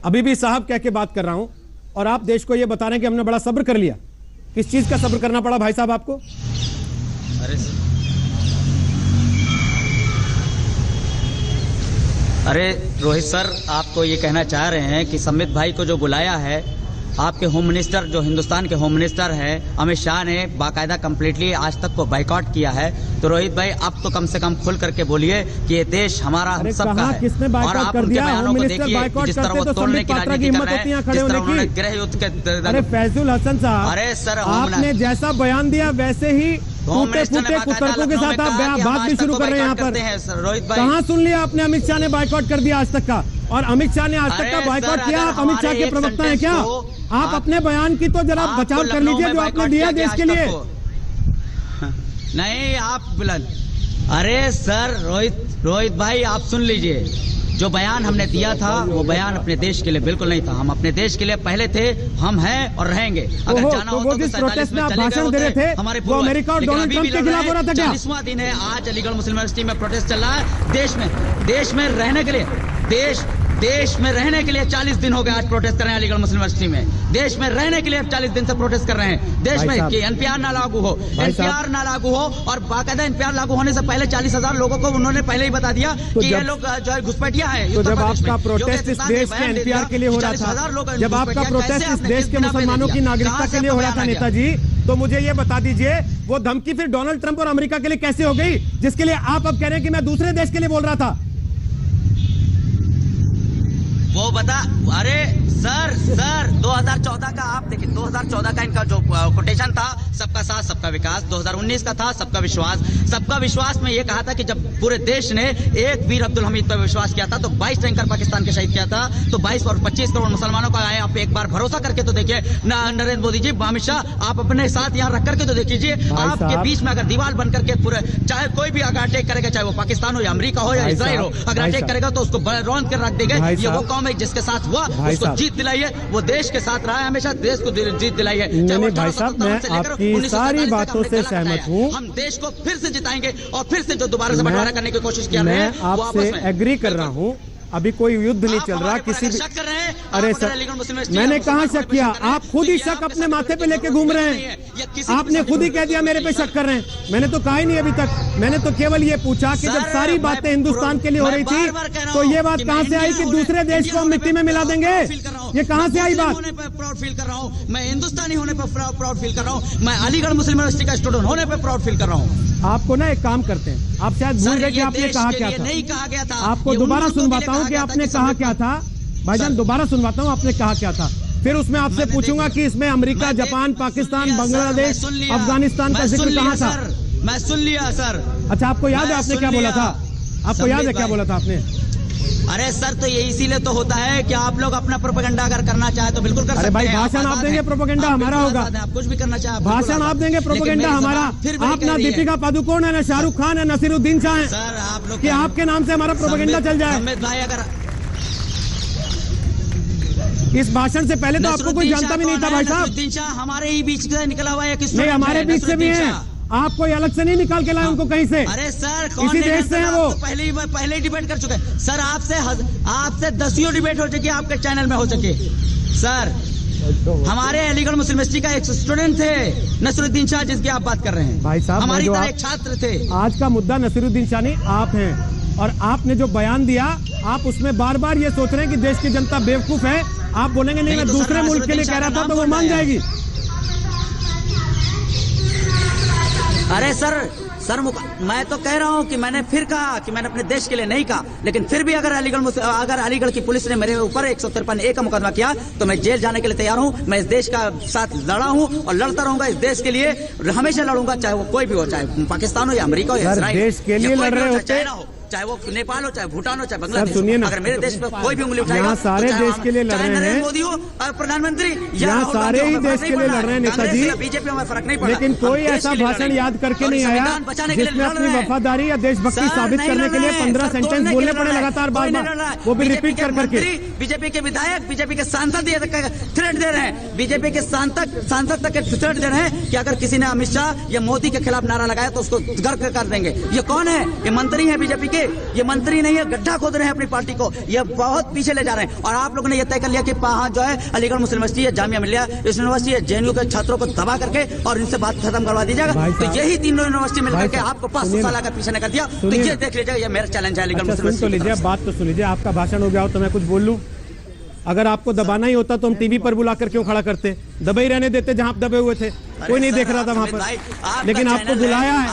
अभी भी साहब कह के बात कर रहा हूं और आप देश को यह बता रहे हैं कि हमने बड़ा सब्र कर लिया। किस चीज का सब्र करना पड़ा भाई साहब आपको? अरे रोहित सर, आपको ये कहना चाह रहे हैं कि संबित भाई को जो बुलाया है, आपके होम मिनिस्टर जो हिंदुस्तान के होम मिनिस्टर हैं अमित शाह ने बाकायदा कंप्लीटली आज तक को बाइकआउट किया है। तो रोहित भाई अब तो कम से कम खुल करके बोलिए कि ये देश हमारा हम सबका है। और आप उनके बयानों को देखिए जिस तरह वो तोड़ने की राजनीति कर रहे हैं, जिस तरह उन्होंने गृह युद्ध के। अरे फैजुल हसन साहब, अरे सर आपने जैसा बयान दिया वैसे ही टूटे-फूटे कुतर्कों के साथ आप बात भी शुरू कर रहे हैं यहाँ पर। रोहित भाई, कहाँ सुन लिया आपने अमित शाह ने बाइकआउट कर दिया आज तक का? और अमित शाह ने आज तक का बाइकआउट किया? आप अमित शाह के प्रवक्ता हैं क्या? आप अपने बयान की तो जरा बचाव कर लीजिए जो आपने दिया देश के लिए। नहीं आप बुलंद। अरे सर रोहित भाई, आप सुन लीजिए, जो बयान हमने दिया था वो बयान अपने देश के लिए बिल्कुल नहीं था। हम अपने देश के लिए पहले थे, हम हैं और रहेंगे। अगर जाना हो तो प्रोटेस्ट में आप भाषण दे रहे थे, हमारे वो अमेरिका और डोनाल्ड ट्रंप के खिलाफ हो रहा था क्या? 40वां दिन है आज अलीगढ़ मुस्लिम यूनिवर्सिटी में प्रोटेस्ट चल रहा है। देश में रहने के लिए, देश में रहने के लिए 40 दिन हो गए आज प्रोटेस्ट कर रहे हैं अलीगढ़ मुस्लिम यूनिवर्सिटी में। देश में रहने के लिए 40 दिन से प्रोटेस्ट कर रहे हैं। देश में कि एनपीआर ना लागू हो, एनपीआर ना लागू हो, और बाकायदा एनपीआर लागू होने से पहले 40,000 लोगों को उन्होंने पहले ही बता दिया कि ये लोग जो है घुसपैठिया है। तो जब आपका प्रोटेस्ट इस देश के एनपीआर के लिए हो रहा था, जब आपका प्रोटेस्ट इस देश के मुसलमानों की नागरिकता के लिए हो रहा था नेताजी, तो मुझे ये बता दीजिए वो धमकी फिर डोनाल्ड ट्रंप और अमेरिका के लिए कैसे हो गई, जिसके लिए आप अब कह रहे हैं कि मैं दूसरे देश के लिए बोल रहा था? वो बता, अरे सर 2014 का आप देखिए, 2014 का इनका जो कोटेशन था, सबका साथ सबका विकास। 2019 का था सबका विश्वास। सबका विश्वास में ये कहा था कि जब पूरे देश ने एक वीर अब्दुल हमीद पर विश्वास किया था तो 22 टैंकर पाकिस्तान के शहीद किया था, तो 22 और 25 करोड़ मुसलमानों का आए। आप एक बार भरोसा करके तो देखिए नरेंद्र मोदी जी, अमित शाह, आप अपने साथ यहाँ रख करके तो देखिए। आपके बीच में अगर दीवार बन करके पूरे, चाहे कोई भी अगर अटैक करेगा, चाहे वो पाकिस्तान हो या अमेरिका हो या इसराइल हो, अगर अटैक करेगा तो उसको रौंद कर रख देंगे। ये वो कौम है जिसके साथ हुआ उसको जीत दिलाई है, वो देश के साथ रहा है, हमेशा देश को जीत दिलाई है। नहीं भाई साहब, मैं आपकी सारी बातों से सहमत हूँ। हम देश को फिर से जिताएंगे और फिर से जो दोबारा से बंटवारा करने की कोशिश कर रहे हैं, मैं आपसे एग्री कर रहा हूँ। अभी कोई युद्ध नहीं चल रहा, किसी भी शक कर रहे हैं। अरे सर, मैंने कहाँ शक किया? आप खुद ही शक अपने माथे पे लेके घूम रहे हैं। आपने खुद ही कह दिया मेरे पे शक कर रहे हैं। मैंने तो कहा ही नहीं अभी तक। मैंने तो केवल ये पूछा कि जब सारी बातें हिंदुस्तान के लिए हो रही थी तो ये बात कहाँ से आई कि दूसरे देश को हम मिट्टी में मिला देंगे? ये कहाँ से आई बात? प्राउड फील कर रहा हूँ, मैं हिंदुस्तानी होने पर प्राउड फील कर रहा हूँ, मैं अलीगढ़ मुस्लिम यूनिवर्सिटी का स्टूडेंट होने पर प्राउड फील कर रहा हूँ। आपको ना एक काम करते हैं, आप शायद भूल गए कि आपने कहा क्या था। नहीं कहा गया था। आपको दोबारा सुनवाता हूँ कि आपने कहा क्या था। भाईजान दोबारा सुनवाता हूँ आपने कहा क्या था, फिर उसमें आपसे पूछूंगा कि इसमें अमेरिका, जापान, पाकिस्तान, बांग्लादेश, अफगानिस्तान का जिक्र कहाँ था? मैं सुन लिया सर। अच्छा, आपको याद है आपने क्या बोला था? आपको याद है क्या बोला था आपने? अरे सर, तो ये इसीलिए तो होता है कि आप लोग अपना प्रोपेगेंडा अगर करना चाहे तो बिल्कुल कर सकते हैं। अरे भाई, भाषण आप देंगे, प्रोपेगेंडा हमारा होगा। आप कुछ भी करना चाहे, भाषण आप देंगे, प्रोपेगेंडा हमारा। आप ना दीपिका पादुकोण है, ना शाहरुख खान है, नसीरुद्दीन शाह है सर, आप लोग कि आपके नाम से हमारा प्रोपेगेंडा चल जाए। अमित भाई, अगर इस भाषण से पहले तो आपको कोई जानता भी नहीं था भाई साहब। नसीरुद्दीन शाह हमारे ही बीच से निकला हुआ है। नहीं, हमारे बीच से भी है। आप कोई अलग से नहीं निकाल के लाए उनको कहीं से। अरे सर, इसी देश से है वो। तो पहले ही डिबेट कर चुके हैं सर। आपसे 10 डिबेट हो चुकी है, आपके चैनल में हो चुकी सर। हमारे अलीगढ़ मुस्लिम यूनिवर्सिटी का एक स्टूडेंट थे नसीरुद्दीन शाह, जिसकी आप बात कर रहे हैं भाई साहब। हमारी तरह एक छात्र थे। आज का मुद्दा नसीरुद्दीन शाह नहीं, आप हैं। और आपने जो बयान दिया, आप उसमें बार बार ये सोच रहे हैं कि देश की जनता बेवकूफ है। आप बोलेंगे नहीं, मैं दूसरे मुल्क के लिए कह रहा था, तो वो मान जाएगी। अरे सर, मैं तो कह रहा हूँ कि मैंने फिर कहा कि मैंने अपने देश के लिए नहीं कहा, लेकिन फिर भी अगर अलीगढ़ की पुलिस ने मेरे ऊपर 153A का मुकदमा किया तो मैं जेल जाने के लिए तैयार हूँ। मैं इस देश का साथ लड़ा हूँ और लड़ता रहूंगा। इस देश के लिए हमेशा लड़ूंगा, चाहे वो कोई भी हो, चाहे पाकिस्तान हो या अमेरिका हो या इजराइल। देश के लिए लड़ रहे होते, चाहे वो नेपाल हो, चाहे भूटान हो, चाहे बांग्लादेश। सुनिए ना, अगर मेरे देश पे कोई भी उंगली उठाएगा, यहाँ सारे देश के लिए लड़ रहे हैं। मोदी हो और प्रधानमंत्री, यहाँ सारे ही देश के लिए लड़ रहे हैं नेताजी। बीजेपी में फर्क नहीं पड़ा, लेकिन कोई ऐसा भाषण याद करके नहीं आया जिसमें अपनी वफादारी या देशभक्ति साबित करने के लिए 15 सेंटेंस बोलने पड़े लगातार, बार बार, वो भी रिपीट कर करके। बीजेपी के विधायक, बीजेपी के सांसद थ्रेट दे रहे हैं, बीजेपी के सांसद तक थ्रेट दे रहे हैं कि अगर किसी ने अमित शाह या मोदी के खिलाफ नारा लगाया तो उसको गर्क कर देंगे। ये कौन है? ये मंत्री है बीजेपी के। ये मंत्री नहीं है, गड्ढा खोद रहे हैं अपनी पार्टी को। ये बहुत पीछे ले जा रहे हैं। और आप लोगों ने यह तय कर लिया कि वहां जो है अलीगढ़ मुस्लिम यूनिवर्सिटी है, जामिया मिलिया यूनिवर्सिटी है, JNU के छात्रों को दबा करके और इनसे बात खत्म करवा दी जाएगा। तो यही तीनों यूनिवर्सिटी मिलकर के आपको 500 साल का पीछे न कर दिया। तो ये देख लीजिएगा, ये मेरा चैलेंज है अलीगढ़ मुस्लिम यूनिवर्सिटी। बात तो सुन लीजिए, आपका भाषण हो गया हो तो मैं कुछ बोल लूं। अगर आपको दबाना ही होता तो हम टीवी पर बुलाकर क्यों खड़ा करते? दबे ही रहने देते जहां आप दबे हुए थे, कोई नहीं देख रहा था वहां पर। लेकिन आपको बुलाया है,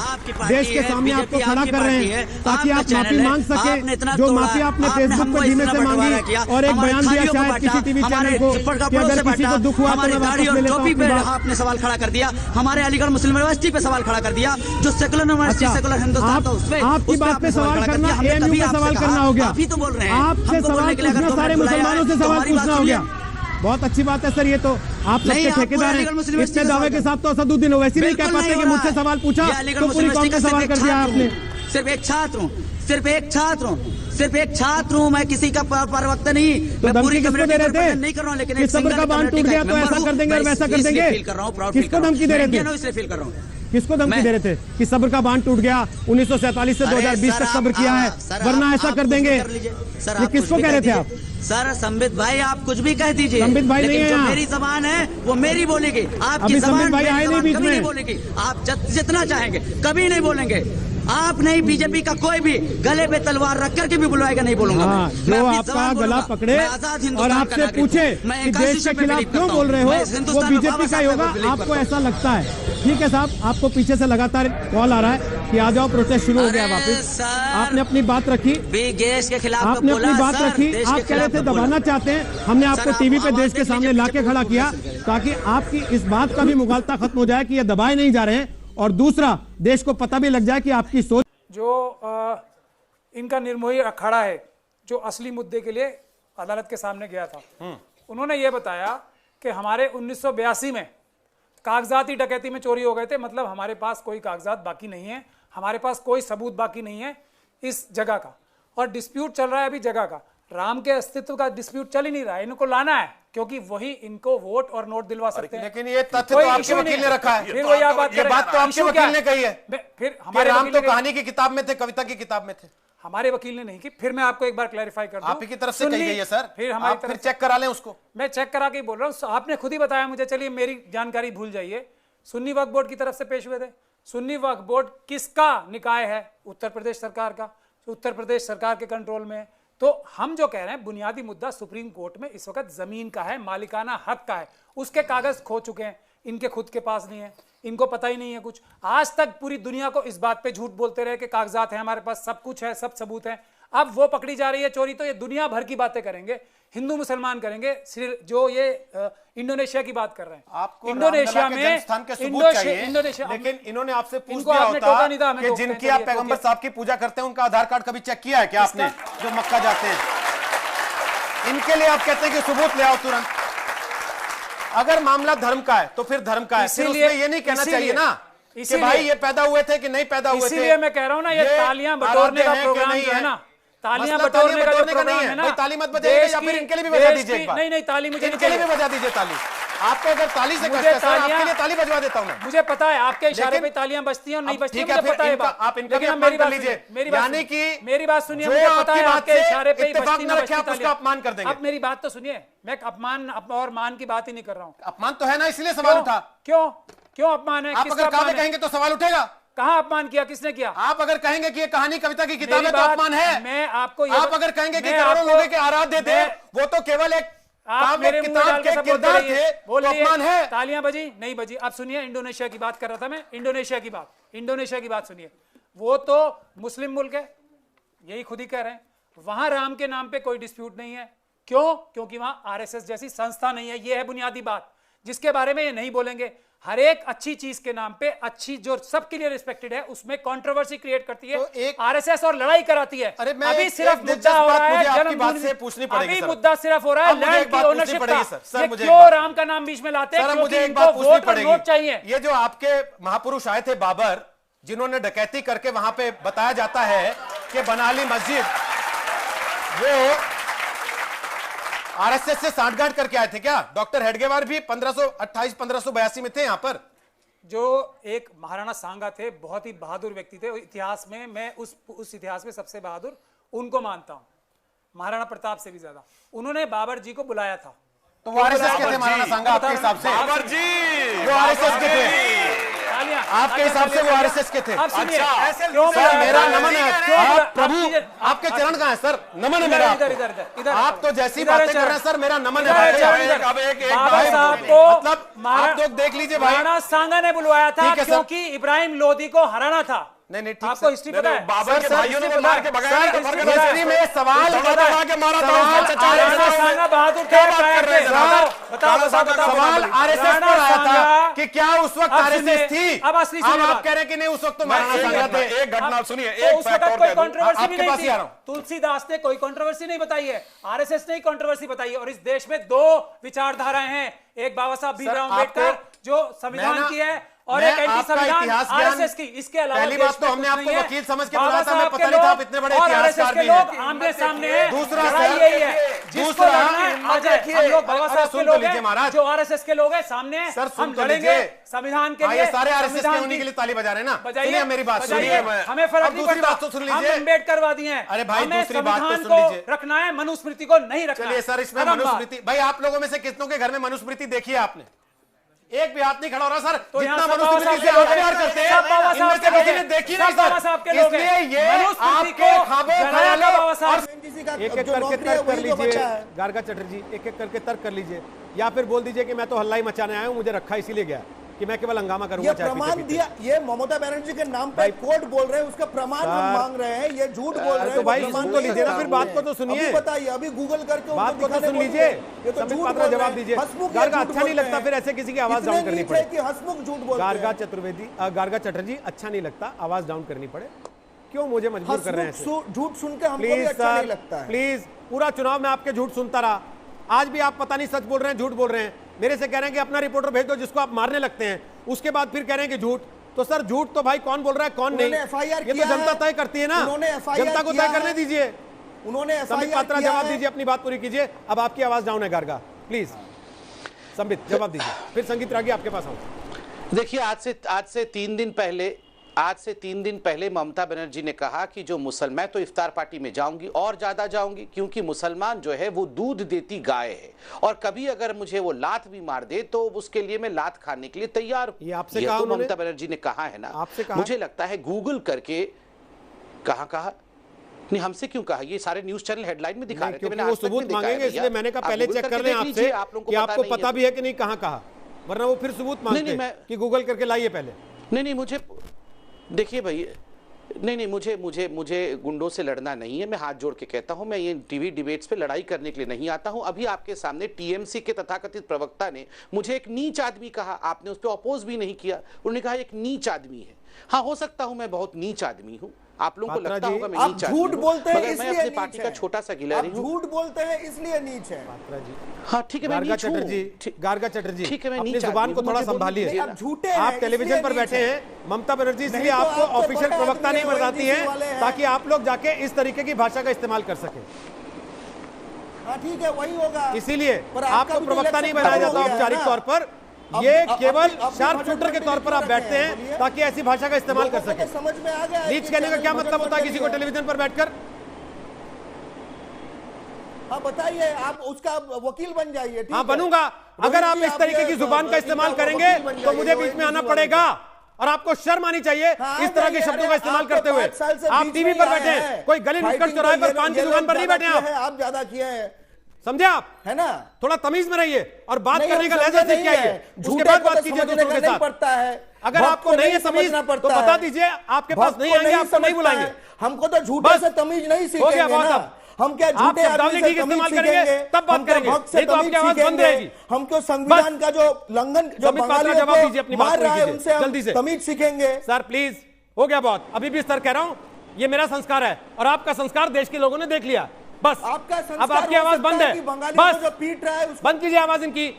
देश के सामने आपको खड़ा कर रहे हैं ताकि आप माफी मांग सके। जो माफी आपने फेसबुक पर धीमे से मांगी और एक बयान दिया शायद किसी टीवी चैनल को कि अगर किसी को दुख हुआ तो मैं वापस ले लेता हूं। आपने सवाल खड़ा कर दिया, हमारे अलीगढ़ मुस्लिम यूनिवर्सिटी पे सवाल खड़ा कर दिया, जो सेकुलर यूनिवर्सिटी, सेकुलर हिंदुस्तान था उसमें। आपकी बात पे सवाल करना ANU पे सवाल करना हो गया। अभी तो बोल रहे हैं आपसे सवाल पूछना, सारे मुसलमानों से सवाल पूछना हो गया। बहुत अच्छी बात है सर, ये तो आप सबके ठेकेदार हैं। इतने दावे के साथ तो असदुद्दीन ओवैसी नहीं कह पाते कि मुझसे सवाल पूछा तो पूरी कौम का सवाल कर दिया आपने। सिर्फ एक छात्र हूँ, सिर्फ एक छात्र हूँ, मैं किसी का प्रवक्ता नहीं। तो धमकी किसको दे रहे थे? नहीं कर रहा हूँ, लेकिन सब्र का बांध टूट गया तो ऐसा कर देंगे और वैसा कर देंगे। किसको धमकी दे रहे थे? इसलिए फील कर रहा हूँ। किसको धमकी दे रहे थे कि सब्र का बांध टूट गया, 1947 से 2020 तक सब्र किया है, वरना ऐसा कर देंगे? ये किसको कह रहे थे आप? सर संबित भाई, आप कुछ भी कह दीजिए, संबित भाई नहीं है, जो मेरी जबान है वो मेरी बोलेगी, आपकी जबान भाई आए नहीं बीच में बोलेगी। आप जितना चाहेंगे कभी नहीं बोलेंगे। आप नहीं, बीजेपी का कोई भी गले पे तलवार रख करके भी बुलवाएगा, नहीं बोलूंगा। जो आपका गला पकड़े और आपसे पूछे कि देश के खिलाफ क्यों बोल रहे हो, वो बीजेपी का ही होगा, आपको ऐसा लगता है। ठीक है साहब, आपको पीछे से लगातार कॉल आ रहा है कि आ जाओ, प्रोटेस्ट शुरू हो गया वापस। आपने अपनी बात रखी, देश के खिलाफ आपने अपनी बात रखी। आप कह रहे थे दबाना चाहते हैं, हमने आपको टीवी पे देश के सामने लाके खड़ा किया ताकि आपकी इस बात का भी मुगालता खत्म हो जाए कि ये दबाए नहीं जा रहे हैं, और दूसरा देश को पता भी लग जाए कि आपकी सोच। जो इनका निर्मोही अखाड़ा है, जो असली मुद्दे के लिए अदालत के सामने गया था, उन्होंने ये बताया कि हमारे 1982 में कागजाती डकैती में चोरी हो गए थे। मतलब हमारे पास कोई कागजात बाकी नहीं है, हमारे पास कोई सबूत बाकी नहीं है इस जगह का, और डिस्प्यूट चल रहा है अभी जगह का। राम के अस्तित्व का डिस्प्यूट चल ही नहीं रहा है, इनको लाना है क्योंकि वही इनको वोट और नोट दिलवा सकते हैं। लेकिन ये तथ्य तो आपके वकील ने रखा है। फिर वो ये बात तो आपके वकील ने कही है। फिर हमारे राम तो कहानी की किताब में थे, कविता की किताब में थे। हमारे वकील ने नहीं की। फिर मैं आपको एक बार क्लैरिफाई कर दूं, आप ही की तरफ से कही गई है सर, फिर हमारी तरफ चेक करा लें उसको। मैं चेक करा के ही बोल रहा हूं, आपने खुद ही बताया मुझे, चलिए मेरी जानकारी भूल जाइए। सुन्नी वक्फ बोर्ड की तरफ से पेश हुए थे। सुन्नी वक्फ बोर्ड किसका निकाय है? उत्तर प्रदेश सरकार का। उत्तर प्रदेश सरकार के कंट्रोल में है। तो हम जो कह रहे हैं बुनियादी मुद्दा सुप्रीम कोर्ट में इस वक्त जमीन का है, मालिकाना हक का है। उसके कागज खो चुके हैं, इनके खुद के पास नहीं है, इनको पता ही नहीं है कुछ। आज तक पूरी दुनिया को इस बात पे झूठ बोलते रहे कि कागजात हैं हमारे पास, सब कुछ है, सब सबूत है। अब वो पकड़ी जा रही है चोरी, तो ये दुनिया भर की बातें करेंगे, हिंदू मुसलमान करेंगे। जो ये इंडोनेशिया की बात कर रहे हैं, आपको इंडोनेशिया में इंडोनेशिया, लेकिन इन्होंने आपसे पूछ दिया होता कि जिनकी आप पैगंबर साहब की पूजा करते हैं उनका आधार कार्ड कभी चेक किया है क्या आपने, जो मक्का जाते हैं? इनके लिए आप कहते हैं कि सबूत ले आओ तुरंत। अगर मामला धर्म का है तो फिर धर्म का है, फिर उसमें ये नहीं कहना चाहिए ना कि भाई ये पैदा हुए थे कि नहीं पैदा हुए थे। इसीलिए मैं कह रहा हूं ना, ये तालियां बटोरने का प्रोग्राम जो है ना, तालियां बटोरने का जो प्रोग्राम है ना, ताली मत बजाइए, या फिर इनके लिए भी बजा दीजिए एक बार। नहीं, ताली मुझे इनके लिए भी बजा दीजिए ताली। आपको अगर ताली से कष्ट है सर, आपके लिए ताली बजवा देता हूं मैं। मुझे पता है आपके इशारे पे तालियां बजती हैं और नहीं बजती, मुझे पता है। आप इनका भी अपमान कर लीजिए, यानी कि मेरी बात सुनिए, मुझे पता है आपके इशारे पे इत्तेफाक न रखे आप उसका अपमान कर देंगे। आप मेरी बात तो सुनिए, मैं अपमान और मान की बात ही नहीं कर रहा हूं। अपमान तो है ना, इसलिए सवाल उठा। क्यों अपमान है? आप अगर काव्य कहेंगे तो सवाल उठेगा। कहां अपमान किया, किसने किया? आप अगर कहेंगे कि ये कहानी कविता की किताब है तो अपमान है। मैं आपको आप अगर कहेंगे कि करोड़ों लोगों के आराध्य थे, वो तो केवल एक मेरे किताब के किरदार थे, बोल अपमान है। तालियां बजी नहीं बजी? अब सुनिए, इंडोनेशिया की बात कर रहा था मैं, इंडोनेशिया की बात सुनिए। वो तो मुस्लिम मुल्क है, यही खुद ही कह रहे हैं। वहां राम के नाम पे कोई डिस्प्यूट नहीं है। क्यों? क्योंकि वहां आरएसएस जैसी संस्था नहीं है। ये है बुनियादी बात, जिसके बारे में ये नहीं बोलेंगे। हर एक अच्छी चीज के नाम पे, अच्छी जो सबके लिए रिस्पेक्टेड है, उसमें कंट्रोवर्सी क्रिएट करती है तो आरएसएस और लड़ाई कराती है। अभी सिर्फ मुद्दा हो रहा है जन्मभूमि से पूछनी पड़ेगी। अभी मुद्दा सिर्फ हो रहा है लैंड की ओनरशिप का। क्यों राम का नाम बीच में लाते हैं? मुझे एक बात पूछनी पड़ेगी चाहिए। ये जो आपके महापुरुष आए थे बाबर, जिन्होंने डकैती करके वहां पे बताया जाता है कि बनाली मस्जिद, वो आरएसएस से सांठगांठ करके आए थे क्या? डॉक्टर हेडगेवार भी 1582 में थे यहां पर। जो एक महाराणा सांगा थे, बहुत ही बहादुर व्यक्ति थे इतिहास में। मैं उस इतिहास में सबसे बहादुर उनको मानता हूं, महाराणा प्रताप से भी ज्यादा। उन्होंने बाबर जी को बुलाया था। तो वो आरएसएस के थे महाराणा सांगा आपके हिसाब से? बाबर जी वो आरएसएस के थे आपके हिसाब से? वो आरएसएस के थे? अच्छा, सर मेरा नमन है। आप प्रभु, आपके चरण कहाँ है सर? नमन है मेरा। इधर आप तो जैसी बातें कर रहे हैं सर, मेरा नमन है। मतलब आप लोग देख लीजिए भाई, महाराणा सांगा ने बुलवाया था क्योंकि इब्राहिम लोदी को हराना था। नहीं आपको हिस्ट्री पता है? बाबर के भाइयों ने मार के भगाया था। हिस्ट्री में सवाल के मारा सांगा बहादुर थे। बताओ सवाल आरएसएस पर आया था कि क्या उस वक्त आरएसएस थी? अब असली आप कह रहे हैं कि नहीं, उस वक्त तो महाराणा सांगा थे। एक घटना सुनिए, उस वक्त कोई कंट्रोवर्सी भी नहीं थी। तुलसीदास ने कोई कंट्रोवर्सी नहीं बताई है, आरएसएस ने कंट्रोवर्सी बताई है। और इस देश में दो विचारधाराएं हैं, एक बाबा साहब भीमराव अम्बेडकर जो संविधान की है और एक एंटी संविधान आरएसएस की। इसके अलावा पहली बात तो हमने आपको वकील समझ के बुलाया था, हमें पता नहीं था आप इतने बड़े इतिहासकार भी हैं। आमने सामने है। दूसरा यही है, दूसरा हम लोग बाबा साहब के लोग हैं, जो आरएसएस के लोग हैं सामने, सर हम लड़ेंगे संविधान के लिए। सारे आरएसएस के होने के लिए ताली बजा रहे हैं ना? बजाइए मेरी बात सुनिए, हमें फर्क नहीं पड़ता। तो सुन लीजिए, हम अम्बेडकरवादी हैं। अरे भाई दूसरी बात तो सुन को लीजिए, रखना है, मनुस्मृति को नहीं रखना। चलिए सर, इसमें मनुस्मृति, भाई आप लोगों में से कितनों के घर में मनुस्मृति देखी है आपने? एक भी हाथ नहीं खड़ा हो रहा सर। तो जितना मनुस्मृति से आप प्यार करते हैं, इनमें से किसी ने देखी नहीं सर। इसलिए ये आपके ख्वाबों ख्यालों और एक एक करके तर्क कर लीजिए गार्गा चटर्जी, एक एक करके तर्क कर लीजिए, या फिर बोल दीजिए कि मैं तो हल्ला ही मचाने आया हूं, मुझे रखा इसीलिए गया कि मैं केवल हंगामा करूंगा। प्रमाण दिया, ये ममता बनर्जी के नाम पे कोर्ट बोल रहे हैं, उसका प्रमाण हम मांग रहे हैं। ये झूठ बोल रहे हैं तो भाई सुन तो लीजिए ना, फिर बात को तो सुनिए। बताइए, अभी गूगल करके बात को तो सुन लीजिए। संबित पात्रा जवाब दीजिए। गार्गा अच्छा नहीं लगता फिर ऐसे किसी की आवाज डाउन करनी पड़े कि हंसमुख झूठ बोल रहे हैं। गार्गा चतुर्वेदी, गार्गा चटर्जी, अच्छा नहीं लगता आवाज डाउन करनी पड़े? क्यों मुझे मजबूर कर रहे हैं? झूठ सुन के हमको भी अच्छा नहीं लगता है। प्लीज, पूरा चुनाव में आपके झूठ सुनता रहा, आज भी आप पता नहीं सच बोल रहे हैं झूठ बोल रहे हैं। मेरे से कह रहे हैं कि अपना रिपोर्टर भेज दो जिसको आप मारने लगते हैं, उसके बाद फिर कह रहे हैं कि झूठ। तो सर झूठ तो भाई कौन बोल रहा है कौन नहीं, ये तो जनता तय करती है ना, जनता को तय करने दीजिए। उन्होंने संबित पात्रा जवाब दीजिए, अपनी बात पूरी कीजिए। अब आपकी आवाज डाउन है गार्गा, प्लीज संबित जवाब दीजिए, फिर संगीत रागी आपके पास आऊं। देखिए, आज से 3 दिन पहले आज से 3 दिन पहले ममता बनर्जी ने कहा कि जो मुसलमान, मैं तो इफ्तार पार्टी में जाऊंगी और ज्यादा जाऊंगी, क्योंकि मुसलमान जो है वो दूध देती गाय है, और कभी अगर मुझे वो लात भी मार दे तो उसके लिए मैं लात खाने के लिए तैयार हूं। ये आपसे ये कहा तो उन्होंने? ममता बनर्जी ने कहा है ना। आपसे कहा? मुझे लगता है गूगल करके कहा नहीं, हमसे क्यों कहा? ये सारे न्यूज चैनल हेडलाइन में दिखा रहे थे, मैंने वो आज तक नहीं सबूत दिखाया मांगेंगे, भैया। इसलिए मैंने कहा आप पहले गूगल चेक करके कर लें देख आपसे लीजिए, आप लोगों को कि पता आपको नहीं है पता तो। भी है कि नहीं कहां कहा, वरना वो फिर सबूत मांगते नहीं, हैं कि गूगल करके लाइए पहले। नहीं मुझे देखिए भाई, नहीं मुझे गुंडों से लड़ना नहीं है। मैं हाथ जोड़ के कहता हूं, मैं ये टीवी डिबेट्स पे लड़ाई करने के लिए नहीं आता हूं। अभी आपके सामने टीएमसी के तथाकथित प्रवक्ता ने मुझे एक नीच आदमी कहा, आपने उस पर अपोज भी नहीं किया। उन्होंने कहा एक नीच आदमी है। हाँ, हो सकता हूं मैं बहुत नीच आदमी हूं, आप लोगों को लगता होगा मैं नीच आदमी हूं, झूठ बोलते हैं इसलिए मैं अपनी पार्टी का छोटा सा गिलहरी हूं। झूठ बोलते हैं इसलिए नीच है। हाँ ठीक है, मैं नीच हूं। गार्गा चटर्जी, ठीक है, मैं अपनी नीच जुबान आदमी को हूं, थोड़ा मुझे संभालिए। बोलिए। आप झूठे आप हैं, टेलीविजन इसलिए पर बैठे नीच हैं, ममता बनर्जी इसलिए नहीं तो आपको आप तो ऑफिशियल बड़े प्रवक्ता आदमी नहीं हैं, बताती ONGC वाले हैं हैं। ताकि आप लोग जाके इस तरीके की भाषा का इस्तेमाल कर सके। हाँ ठीक है, वही होगा। इसीलिए पर आपका आपको भी तो प्रवक्ता नहीं इलेक्शन बनाया खत्म हो जाता गया है औपचारिक ना। तौर पर, अब- ये अब- केवल अब शार्प शूटर के तौर पर आप बैठते हैं ताकि ऐसी भाषा का इस्तेमाल कर सके। समझ में आ गया। नीच कहने का क्या मतलब होता है किसी को टेलीविजन पर बैठकर? हाँ बताइए, आप उसका वकील बन जाइए। हाँ बनूंगा, अगर आप इस तरीके की जुबान का इस्तेमाल करेंगे तो मुझे बीच में आना पड़ेगा, और आपको शर्म आनी चाहिए इस तरह के शब्दों का इस्तेमाल करते हुए। आप टीवी पर बैठे हैं, कोई गली नुक्कड़ चौराहे पर पान की दुकान पर नहीं बैठे आप ज्यादा किए हैं, समझे आप? है ना? थोड़ा तमीज में रहिए और बात करने का लहजा सीख के आइए, उसके बाद बात कीजिए दूसरों के साथ। पड़ता है, अगर आपको नहीं है तमीज तो बता दीजिए, आपके पास नहीं आएंगे, आपको नहीं बुलाएंगे। हमको तो झूठे से तमीज नहीं सीखेंगे ना। हम क्या झूठे आदमी से तमीज सीखेंगे? तब बात करेंगे, नहीं तो आपकी आवाज बंद रहेगी। हम क्यों संविधान का जो उल्लंघन जो बंगालियों को मार रहा है उनसे हम तमीज सीखेंगे? सर प्लीज, हो गया बहुत। अभी भी सर कह रहा हूं, ये मेरा संस्कार है और आपका संस्कार देश के लोगों ने देख लिया। बस आपका अब आपकी आवाज बंद है, बंगाली बस जो पीट रहा है बंद कीजिए आवाज इनकी।